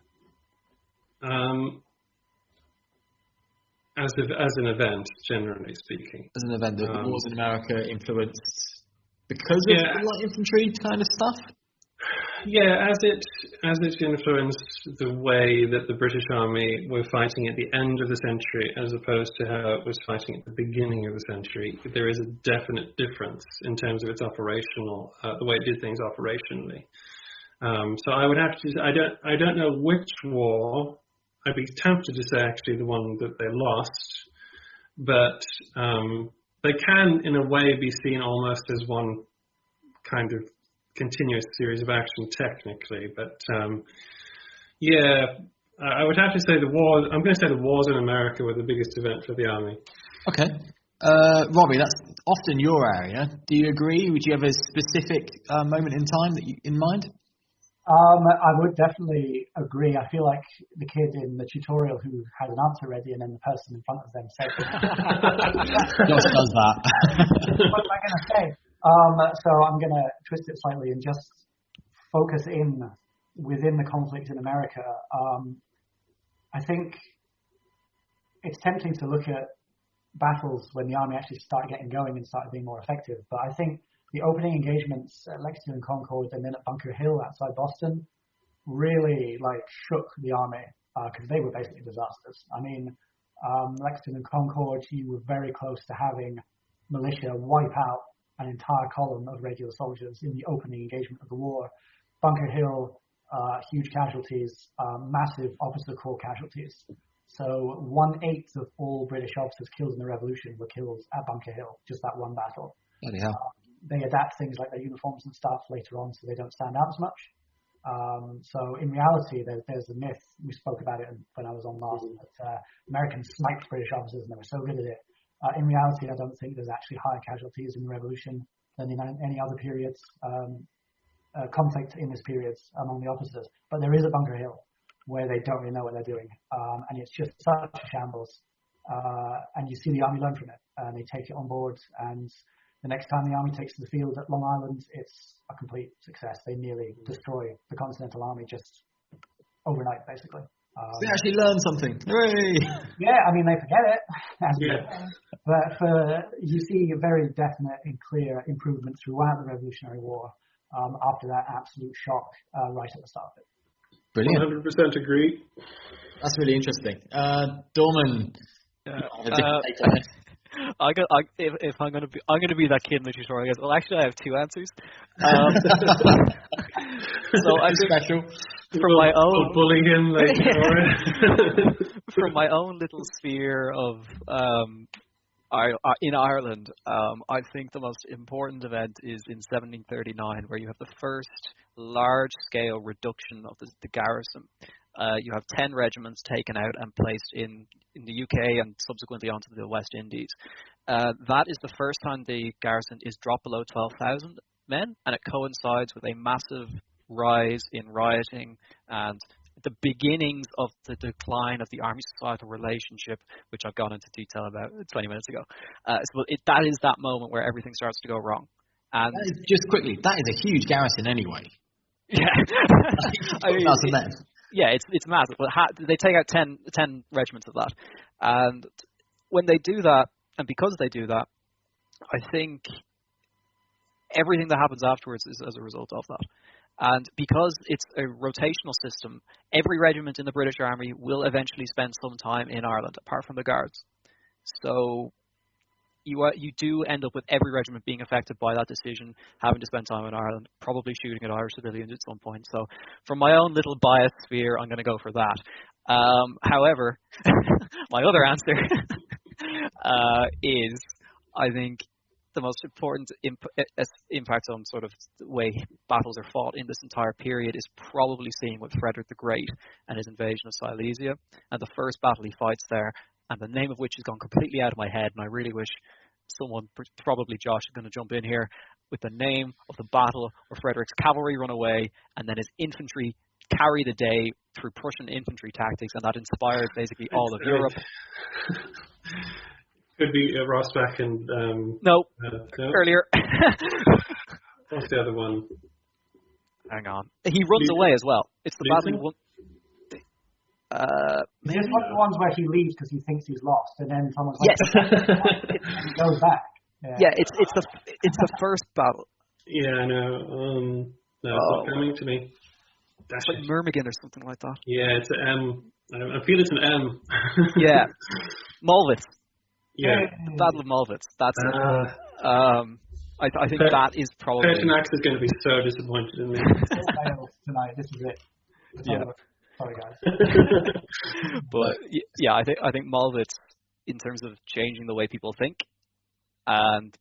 As an event, generally speaking. As an event, the wars in America influenced because of the light infantry kind of stuff? Yeah, as it influenced the way that the British Army were fighting at the end of the century as opposed to how it was fighting at the beginning of the century. There is a definite difference in terms of its operational, the way it did things operationally. So I would have to. I don't know which war. I'd be tempted to say actually the one that they lost, but they can, in a way, be seen almost as one kind of continuous series of action technically. But I would have to say the wars. I'm going to say the wars in America were the biggest event for the army. Okay. Robbie, that's often your area. Do you agree? Would you have a specific moment in time that in mind? I would definitely agree. I feel like the kid in the tutorial who had an answer ready and then the person in front of them said, Josh does that. What am I going to say? So I'm going to twist it slightly and just focus in within the conflict in America. I think it's tempting to look at battles when the army actually started getting going and started being more effective. But I think the opening engagements at Lexington and Concord and then at Bunker Hill outside Boston really shook the army because they were basically disasters. I mean, Lexington and Concord, you were very close to having militia wipe out an entire column of regular soldiers in the opening engagement of the war. Bunker Hill, huge casualties, massive officer corps casualties. So 1/8 of all British officers killed in the Revolution were killed at Bunker Hill, just that one battle. Bloody hell. They adapt things like their uniforms and stuff later on so they don't stand out as much. So in reality, there's a myth, we spoke about it when I was on last, that Americans sniped British officers and they were so good at it. In reality, I don't think there's actually higher casualties in the Revolution than in any other periods, conflict in this period among the officers. But there is at Bunker Hill, where they don't really know what they're doing. And it's just such a shambles. And you see the army learn from it, and they take it on board. And the next time the army takes to the field at Long Island, it's a complete success. They nearly destroy the Continental Army just overnight, basically. They actually learn something. Hooray! Yeah, I mean, they forget it. But you see a very definite and clear improvement throughout the Revolutionary War after that absolute shock right at the start of it. Brilliant. 100% agree. That's really interesting. Dorman. If I'm going to be that kid in the tutorial, I guess. Well, actually, I have two answers. So I think special. From my own bully him, from my own little sphere of in Ireland, I think the most important event is in 1739, where you have the first large-scale reduction of the garrison. You have 10 regiments taken out and placed in the UK and subsequently onto the West Indies. That is the first time the garrison is dropped below 12,000 men, and it coincides with a massive rise in rioting and the beginnings of the decline of the army-societal relationship, which I've gone into detail about 20 minutes ago. That is that moment where everything starts to go wrong. And just quickly, that is a huge garrison anyway. Yeah. Yeah, it's massive. But they take out 10 regiments of that. And when they do that, and because they do that, I think everything that happens afterwards is as a result of that. And because it's a rotational system, every regiment in the British Army will eventually spend some time in Ireland, apart from the Guards. So you do end up with every regiment being affected by that decision, having to spend time in Ireland, probably shooting at Irish civilians at some point. So from my own little bias sphere, I'm going to go for that. However, my other answer is, I think, the most important impact on sort of the way battles are fought in this entire period is probably seen with Frederick the Great and his invasion of Silesia, and the first battle he fights there, and the name of which has gone completely out of my head, and I really wish someone, probably Josh, is going to jump in here with the name of the battle where Frederick's cavalry run away and then his infantry carry the day through Prussian infantry tactics, and that inspired basically all of Europe. Could be Rossbach and... No, earlier. What's the other one? Hang on. He runs away as well. It's the battle he won. There's one of the ones where he leaves because he thinks he's lost, and then someone's like, and he goes back. Yeah, it's the first battle. Yeah, I know. No, it's not coming to me. It's like Myrmidon or something like that. Yeah, it's an M. I feel it's an M. Yeah. Mulvitz. Yeah. Battle of Mulvitz. That's it. I think that is probably... Pertinax is going to be so disappointed in me. Tonight, this is it. Yeah. Sorry, guys. But yeah, I think Mulvitz, in terms of changing the way people think and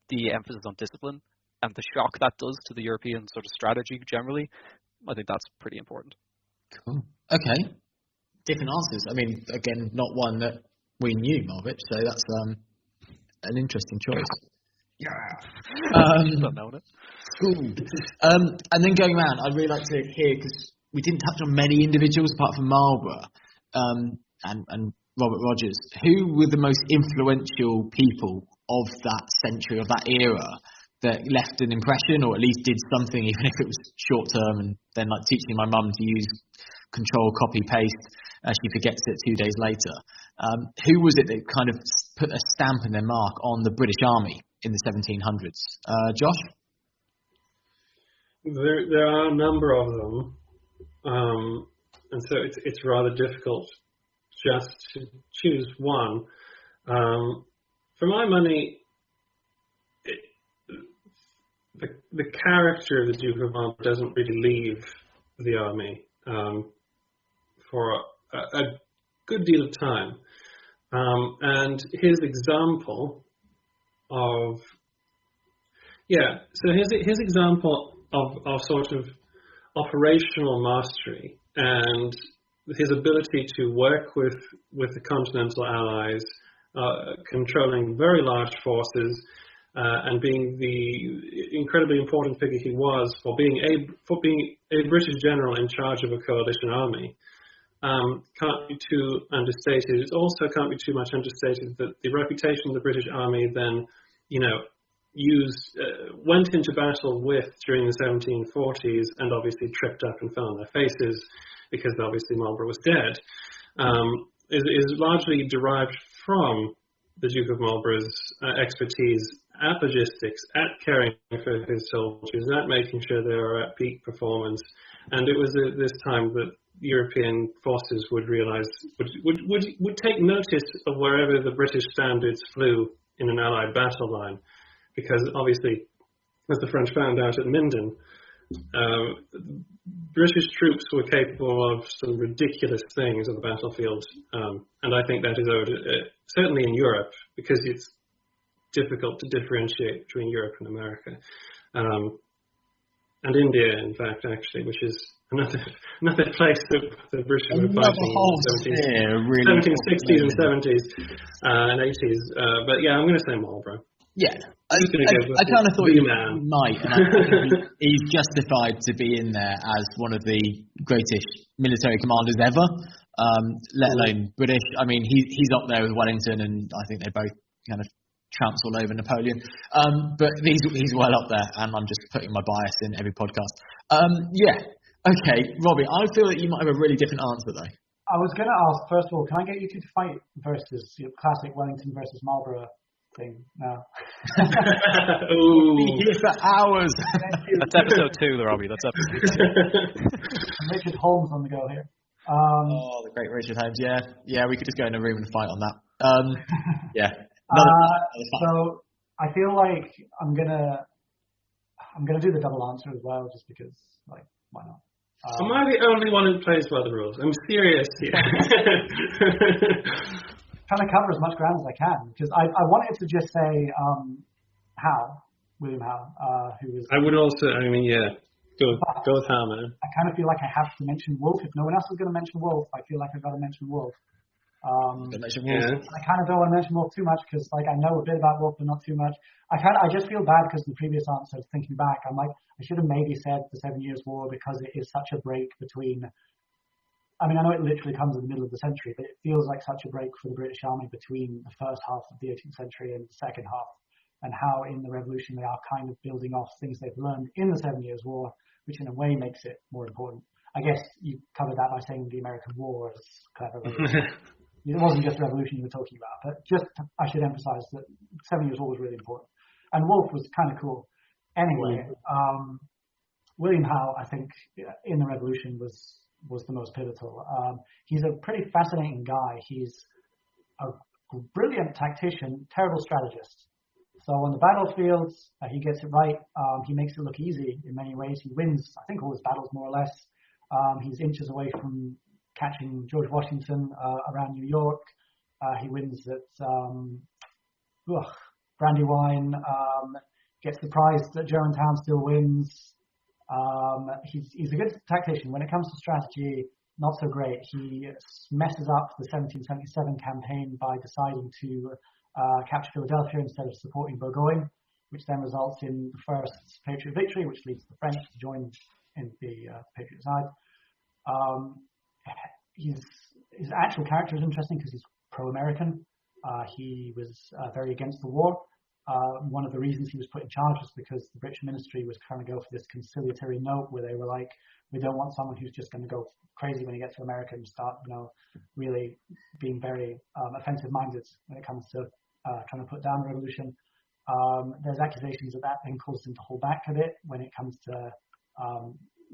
the emphasis on discipline and the shock that does to the European sort of strategy generally, I think that's pretty important. Cool. Okay. Different answers. I mean, again, not one that we knew, Mulvitz, so that's an interesting choice. Yeah. Don't know it. Cool. And then going around, I'd really like to hear, because we didn't touch on many individuals apart from Marlborough and Robert Rogers. Who were the most influential people of that century, of that era, that left an impression, or at least did something, even if it was short term, and then like teaching my mum to use Control, Copy, Paste, she forgets it 2 days later. Who was it that kind of put a stamp and their mark on the British Army in the 1700s. Josh? There are a number of them, and so it's rather difficult just to choose one. For my money, the character of the Duke of Marlborough doesn't really leave the army for a good deal of time. And his example of his example of sort of operational mastery and his ability to work with the Continental Allies, controlling very large forces, and being the incredibly important figure he was for being a British general in charge of a coalition army, can't be too understated. It also can't be too much understated that the reputation of the British Army then, went into battle with during the 1740s and obviously tripped up and fell on their faces because obviously Marlborough was dead, is largely derived from the Duke of Marlborough's expertise at logistics, at caring for his soldiers, at making sure they were at peak performance. And it was at this time that European forces would realize, would take notice of wherever the British standards flew in an Allied battle line. Because obviously, as the French found out at Minden, British troops were capable of some ridiculous things on the battlefield. And I think that is owed, certainly in Europe, because it's difficult to differentiate between Europe and America. And India, in fact, actually, which is another place that the British were fighting in the 1760s and 70s and 80s. But yeah, I'm going to say Marlborough. Yeah, I kind of thought you might, and I think he's justified to be in there as one of the greatest military commanders ever, let alone British. I mean, he's up there with Wellington, and I think they both kind of tramps all over Napoleon. But he's well up there, and I'm just putting my bias in every podcast. Okay, Robbie, I feel that you might have a really different answer, though. I was going to ask, first of all, can I get you two to fight versus classic Wellington versus Marlborough thing now? Ooh. Be here for hours. That's episode 2, Robbie. That's episode 2. And Richard Holmes on the go here. The great Richard Holmes. Yeah, we could just go in a room and fight on that. So I feel like I'm gonna do the double answer as well, just because, like, why not? Am I the only one who plays by the rules? I'm serious here. Trying to cover as much ground as I can, because I wanted to just say William Howe, who was... I would also, go with Howe, man. I kind of feel like I have to mention Wolfe. If no one else is going to mention Wolfe, I feel like I've got to mention Wolfe. I kind of don't want to mention Wolfe too much, because I know a bit about Wolfe, but not too much. I just feel bad because the previous answer, thinking back, I'm like, I should have maybe said the 7 Years' War, because it is such a break between... I mean, I know it literally comes in the middle of the century, but it feels like such a break for the British Army between the first half of the 18th century and the second half, and how in the Revolution they are kind of building off things they've learned in the 7 Years' War, which in a way makes it more important. I guess you covered that by saying the American War is clever. It wasn't just Revolution you were talking about, but just I should emphasize that 7 Years' War was really important. And Wolfe was kind of cool. Anyway, William Howe, I think, in the Revolution was the most pivotal. He's a pretty fascinating guy. He's a brilliant tactician, terrible strategist. So on the battlefield, he gets it right. He makes it look easy in many ways. He wins, I think, all his battles more or less. He's inches away from catching George Washington around New York. He wins at Brandywine. Gets surprised that Germantown still wins. He's a good tactician. When it comes to strategy, not so great. He messes up the 1777 campaign by deciding to capture Philadelphia instead of supporting Burgoyne, which then results in the first Patriot victory, which leads the French to join in the Patriot side. His actual character is interesting because he's pro-American. He was very against the war. one of the reasons he was put in charge was because the British ministry was trying to go for this conciliatory note where they were like, we don't want someone who's just going to go crazy when he gets to America and start, really being very offensive-minded when it comes to trying to put down the revolution. There's accusations that then caused him to hold back a bit when it comes to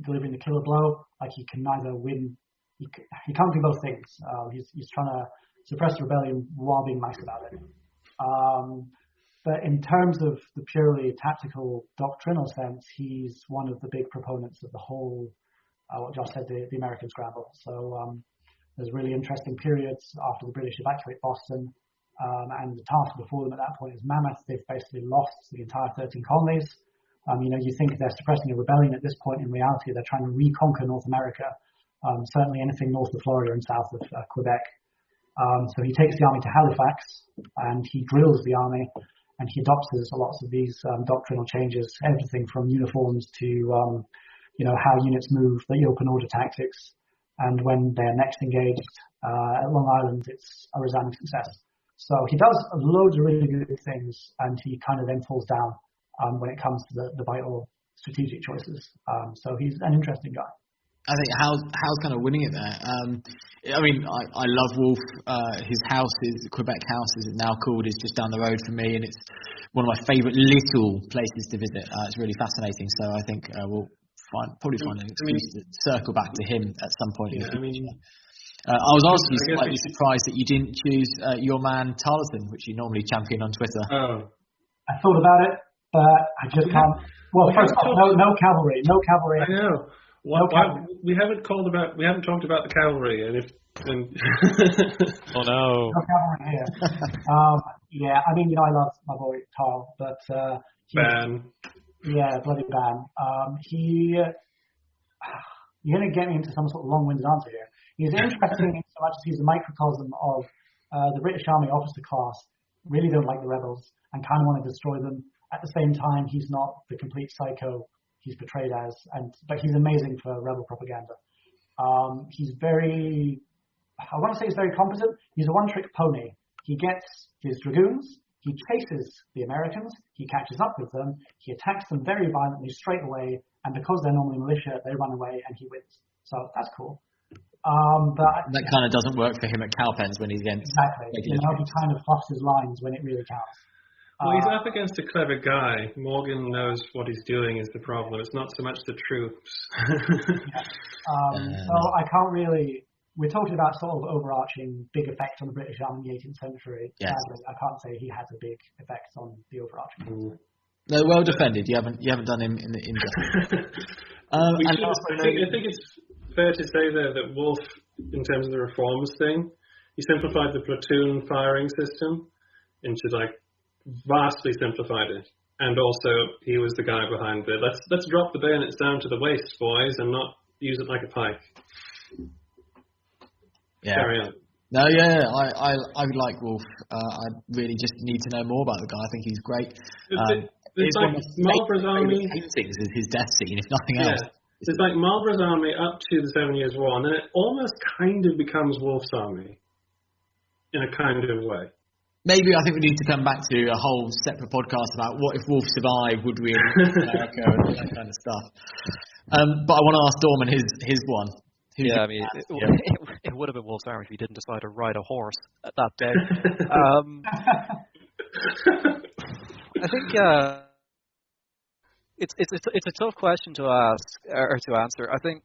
delivering the killer blow. Like he can neither win, he can't do both things. He's trying to suppress the rebellion while being nice about it. But in terms of the purely tactical doctrinal sense, he's one of the big proponents of the whole, what Josh said, the American scramble. So there's really interesting periods after the British evacuate Boston, and the task before them at that point is mammoth. They've basically lost the entire 13 colonies. You think they're suppressing a rebellion at this point. In reality, they're trying to reconquer North America, certainly anything north of Florida and south of Quebec. So he takes the army to Halifax and he drills the army, and he adopts lots of these doctrinal changes, everything from uniforms to how units move, the open order tactics. And when they're next engaged at Long Island, it's a resounding success. So he does loads of really good things, and he kind of then falls down when it comes to the vital strategic choices. So he's an interesting guy. I think Howe's kind of winning it there. I love Wolfe. His house, his Quebec house, as it's now called, is just down the road from me, and it's one of my favourite little places to visit. It's really fascinating. So I think we'll probably find an excuse to circle back to him at some point in the future. I was honestly slightly surprised that you didn't choose your man Tarleton, which you normally champion on Twitter. Oh. I thought about it, but I just can't. Well, first off, no cavalry. I know. We haven't talked about the cavalry, Oh no. No cavalry here. I love my boy Tarl, but Ban. Yeah, bloody Ban. You're going to get me into some sort of long-winded answer here. He's interesting in so much as he's a microcosm of the British Army officer class. Really don't like the rebels and kind of want to destroy them. At the same time, he's not the complete psycho he's portrayed as, but he's amazing for rebel propaganda. He's very competent. He's a one-trick pony. He gets his dragoons, he chases the Americans, he catches up with them, he attacks them very violently straight away, and because they're normally militia, they run away and he wins. So that's cool. But that kind of doesn't work for him at Cowpens when he's against. Exactly. He kind of fluffs his lines when it really counts. Well, he's up against a clever guy. Morgan knows what he's doing is the problem. It's not so much the troops. So I can't really... We're talking about sort of overarching big effect on the British Army in the 18th century. Yes. I can't say he has a big effect on the overarching. No, well defended. You haven't done him in injustice. I think it's fair to say though that Wolfe, in terms of the reforms thing, he simplified the platoon firing system into vastly simplified it, and also he was the guy behind the let's drop the bayonets down to the waist, boys, and not use it like a pike. Yeah. Carry on. No, yeah, I like Wolfe. I really just need to know more about the guy. I think he's great. It's like Marlborough's army. Paintings is his death scene, if nothing else. It's like Marlborough's army up to the 7 Years' War, and then it almost kind of becomes Wolfe's army in a kind of way. Maybe I think we need to come back to a whole separate podcast about what if Wolfe survived, would we in America and all that kind of stuff. But I want to ask Dorman his one. It would have been Wolfe's army if he didn't decide to ride a horse at that day. I think it's a tough question to ask or to answer. I think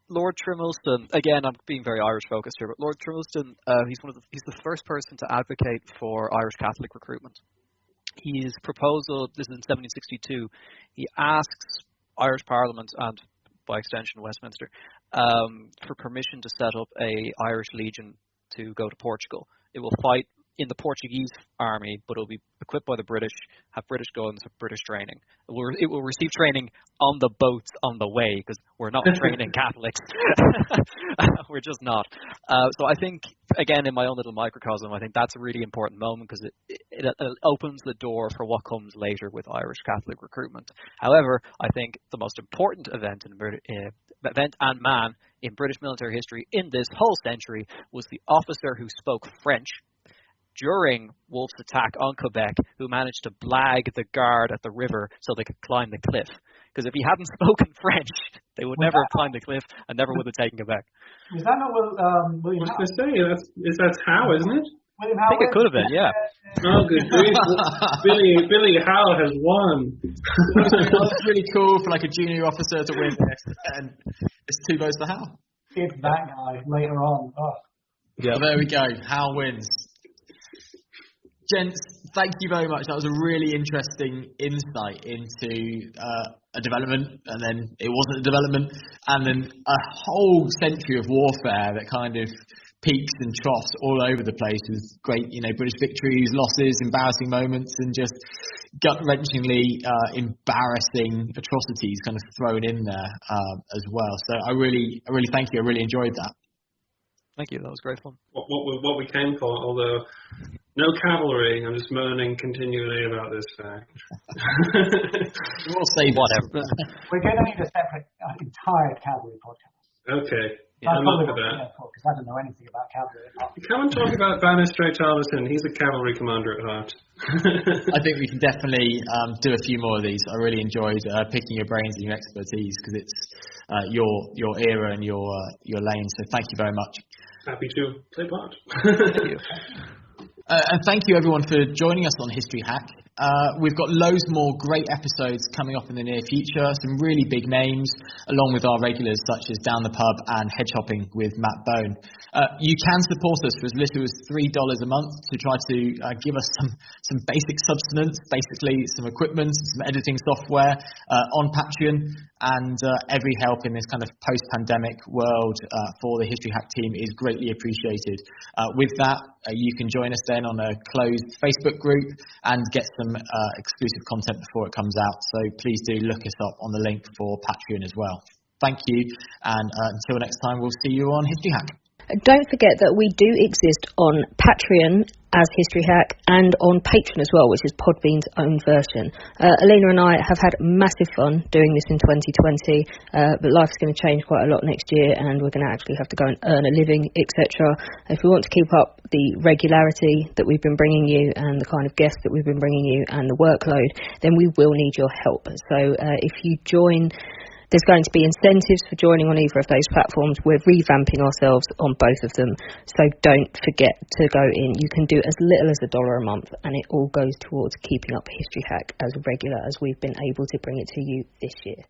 Lord Trimleston, again, I'm being very Irish focused here, but Lord Trimleston, he's the first person to advocate for Irish Catholic recruitment. His proposal, this is in 1762, he asks Irish Parliament and by extension Westminster for permission to set up a Irish Legion to go to Portugal. It will fight in the Portuguese army, but it will be equipped by the British, have British guns, have British training. It will receive training on the boats on the way, because we're not training Catholics. We're just not. So I think, again, in my own little microcosm, I think that's a really important moment, because it opens the door for what comes later with Irish Catholic recruitment. However, I think the most important event and man in British military history in this whole century was the officer who spoke French during Wolfe's attack on Quebec, who managed to blag the guard at the river so they could climb the cliff. Because if he hadn't spoken French, they would never have climbed the cliff and never would have taken Quebec. Is that not William Howe? I was going to say, that's Howe, isn't it? William I Howe think it could have been, yeah. Oh, good grief. Billy Howe has won. It's really cool for like a junior officer to win this, and it's 2 votes for Howe. Give that guy later on. Oh. Yeah, there we go. Howe wins. Gents, thank you very much. That was a really interesting insight into a development, and then it wasn't a development, and then a whole century of warfare that kind of peaks and troughs all over the place with great, British victories, losses, embarrassing moments, and just gut-wrenchingly embarrassing atrocities kind of thrown in there as well. So I really thank you. I really enjoyed that. Thank you. That was great fun. What we came for, although no cavalry. I'm just moaning continually about this fact. We'll say whatever. We're going to need a separate entire cavalry podcast. Okay. That's I'm up probably for that. Because I don't know anything about cavalry. Come and talk about Bannister Tarleton. He's a cavalry commander at heart. I think we can definitely do a few more of these. I really enjoyed picking your brains and your expertise, because it's your era and your lane. So thank you very much. Happy to play part. Thank you. And thank you everyone for joining us on History Hack. We've got loads more great episodes coming up in the near future, some really big names, along with our regulars such as Down the Pub and Hedge Hopping with Matt Bone. You can support us for as little as $3 a month to try to give us some basic substance, basically some equipment, some editing software on Patreon, and every help in this kind of post-pandemic world for the History Hack team is greatly appreciated. With that, you can join us then on a closed Facebook group and get some exclusive content before it comes out. So please do look us up on the link for Patreon as well. Thank you, and until next time, we'll see you on History Hack. Don't forget that we do exist on Patreon as History Hack and on Patreon as well, which is Podbean's own version. Alina and I have had massive fun doing this in 2020, but life's going to change quite a lot next year, and we're going to actually have to go and earn a living, etc. If we want to keep up the regularity that we've been bringing you and the kind of guests that we've been bringing you and the workload, then we will need your help. So if you join, there's going to be incentives for joining on either of those platforms. We're revamping ourselves on both of them, so don't forget to go in. You can do as little as $1 a month, and it all goes towards keeping up History Hack as regular as we've been able to bring it to you this year.